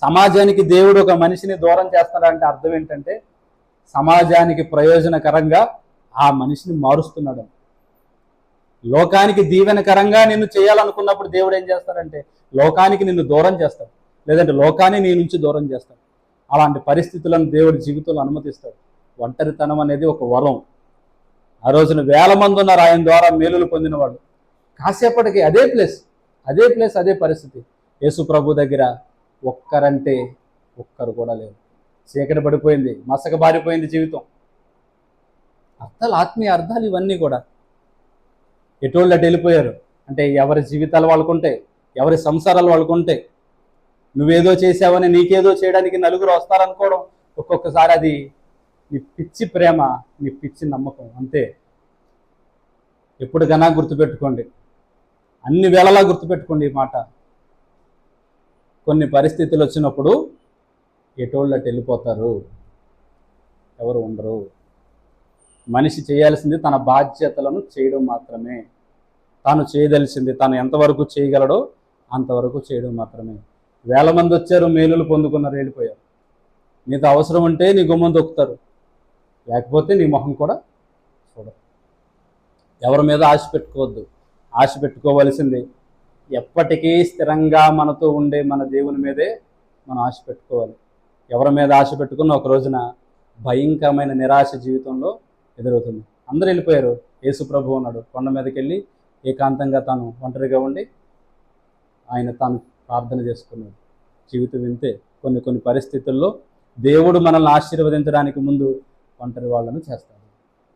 సమాజానికి దేవుడు ఒక మనిషిని దూరం చేస్తాడంటే అర్థం ఏంటంటే, సమాజానికి ప్రయోజనకరంగా ఆ మనిషిని మారుస్తున్నాడు. లోకానికి దీవెనకరంగా నిన్ను చేయాలనుకున్నప్పుడు దేవుడు ఏం చేస్తాడంటే, లోకానికి నిన్ను దూరం చేస్తాడు, లేదంటే లోకాన్ని నీ నుంచి దూరం చేస్తాడు. అలాంటి పరిస్థితులను దేవుడి జీవితంలో అనుమతిస్తాడు. ఒంటరితనం అనేది ఒక వరం. ఆ రోజున వేల మంది ఉన్నారు ఆయన ద్వారా మేలులు పొందిన వాళ్ళు. కాసేపటికి అదే ప్లేస్, అదే పరిస్థితి. యేసు ప్రభు దగ్గర ఒక్కరంటే ఒక్కరు కూడా లేరు. చీకటి పడిపోయింది, మసక బారిపోయింది జీవితం. అర్థాలు, ఆత్మీయ అర్థాలు ఇవన్నీ కూడా ఎటోళ్ళు అటు వెళ్ళిపోయారు. అంటే ఎవరి జీవితాలు వాళ్ళకుంటే, ఎవరి సంసారాలు వాళ్ళకుంటే, నువ్వేదో చేసావని నీకేదో చేయడానికి నలుగురు వస్తారనుకోవడం ఒక్కొక్కసారి అది నీ పిచ్చి ప్రేమ, నీ పిచ్చి నమ్మకం, అంతే. ఎప్పటికైనా గుర్తుపెట్టుకోండి, అన్ని వేళలా గుర్తుపెట్టుకోండి ఈ మాట. కొన్ని పరిస్థితులు వచ్చినప్పుడు ఎటోళ్ళు అటు వెళ్ళిపోతారు, ఎవరు ఉండరు. మనిషి చేయాల్సింది తన బాధ్యతలను చేయడం మాత్రమే. తాను చేయదలిసింది, తాను ఎంతవరకు చేయగలడో అంతవరకు చేయడం మాత్రమే. వేల మంది వచ్చారు, మేలులు పొందుకున్నారు, వెళ్ళిపోయారు. నీతో అవసరం ఉంటే నీ గుమ్మం దొక్కుతారు, లేకపోతే నీ మొహం కూడా చూడరు. ఎవరి మీద ఆశ పెట్టుకోవద్దు. ఆశ పెట్టుకోవలసింది ఎప్పటికీ స్థిరంగా మనతో ఉండే మన దేవుని మీదే మనం ఆశ పెట్టుకోవాలి. ఎవరి మీద ఆశ పెట్టుకున్న ఒక రోజున భయంకరమైన నిరాశ జీవితంలో ఎదురవుతుంది. అందరూ వెళ్ళిపోయారు, యేసు ప్రభు ఉన్నాడు. కొండ మీదకి వెళ్ళి ఏకాంతంగా తాను ఒంటరిగా ఉండి ఆయన తాను ప్రార్థన చేసుకున్నాడు. జీవితం వింతే. కొన్ని పరిస్థితుల్లో దేవుడు మనల్ని ఆశీర్వదించడానికి ముందు ఒంటరి వాళ్ళను చేస్తాడు,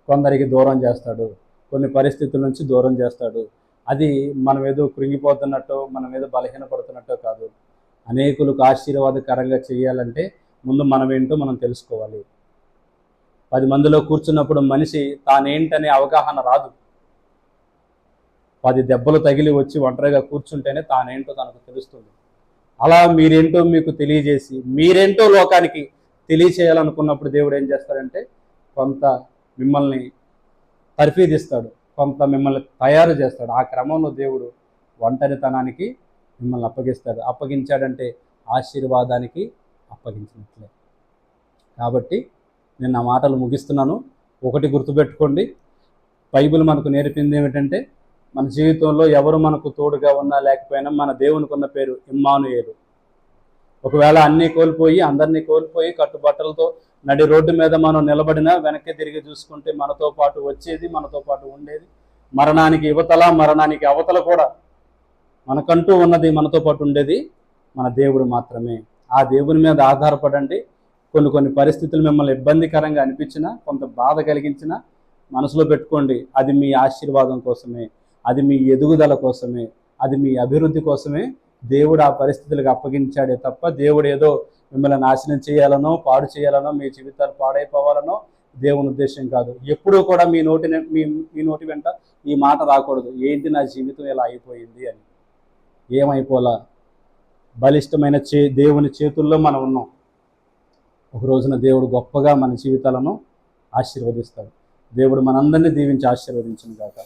కొందరికి దూరం చేస్తాడు, కొన్ని పరిస్థితుల నుంచి దూరం చేస్తాడు. అది మనం ఏదో కృంగిపోతున్నట్టో, మనం ఏదో బలహీనపడుతున్నట్టో కాదు. అనేకులకు ఆశీర్వాదకరంగా చేయాలంటే ముందు మనం ఏంటో మనం తెలుసుకోవాలి. 10 మందిలో కూర్చున్నప్పుడు మనిషి తానేంటనే అవగాహన రాదు. 10 దెబ్బలు తగిలి వచ్చి ఒంటరిగా కూర్చుంటేనే తానేంటో తనకు తెలుస్తుంది. అలా మీరేంటో మీకు తెలియజేసి మీరేంటో లోకానికి తెలియచేయాలనుకున్నప్పుడు దేవుడు ఏం చేస్తాడంటే కొంత మిమ్మల్ని తర్ఫీదిస్తాడు, కొంత మిమ్మల్ని తయారు చేస్తాడు. ఆ క్రమంలో దేవుడు ఒంటరితనానికి మిమ్మల్ని అప్పగిస్తాడు. అప్పగించాడంటే ఆశీర్వాదానికి అప్పగించినట్లే. కాబట్టి నేను నా మాటలు ముగిస్తున్నాను. ఒకటి గుర్తుపెట్టుకోండి, బైబిల్ మనకు నేర్పింది ఏమిటంటే మన జీవితంలో ఎవరు మనకు తోడుగా ఉన్నా లేకపోయినా మన దేవునికి ఉన్న పేరు ఇమ్మానుయేలు. ఒకవేళ అన్నీ కోల్పోయి అందరినీ కోల్పోయి కట్టుబట్టలతో నడి రోడ్డు మీద మనం నిలబడినా వెనక్కి తిరిగి చూసుకుంటే మనతో పాటు వచ్చేది, మనతో పాటు ఉండేది, మరణానికి యువతల మరణానికి అవతల కూడా మనకంటూ ఉన్నది, మనతో పాటు ఉండేది మన దేవుడు మాత్రమే. ఆ దేవుని మీద ఆధారపడండి. కొన్ని పరిస్థితులు మిమ్మల్ని ఇబ్బందికరంగా అనిపించినా, కొంత బాధ కలిగించినా మనసులో పెట్టుకోండి, అది మీ ఆశీర్వాదం కోసమే, అది మీ ఎదుగుదల కోసమే, అది మీ అభివృద్ధి కోసమే దేవుడు ఆ పరిస్థితులకు అప్పగించాడే తప్ప దేవుడు ఏదో మిమ్మల్ని నాశనం చేయాలనో పాడు చేయాలనో మీ జీవితాలు పాడైపోవాలనో దేవుని ఉద్దేశం కాదు. ఎప్పుడూ కూడా మీ నోటి వెంట ఈ మాట రాకూడదు, ఏంటి నా జీవితం ఇలా అయిపోయింది అని. ఏమైపోలా, బలిష్టమైన దేవుని చేతుల్లో మనం ఉన్నాం. ఒక రోజున దేవుడు గొప్పగా మన జీవితాలను ఆశీర్వదిస్తాడు. దేవుడు మనందరినీ దీవించి ఆశీర్వదించును గాక.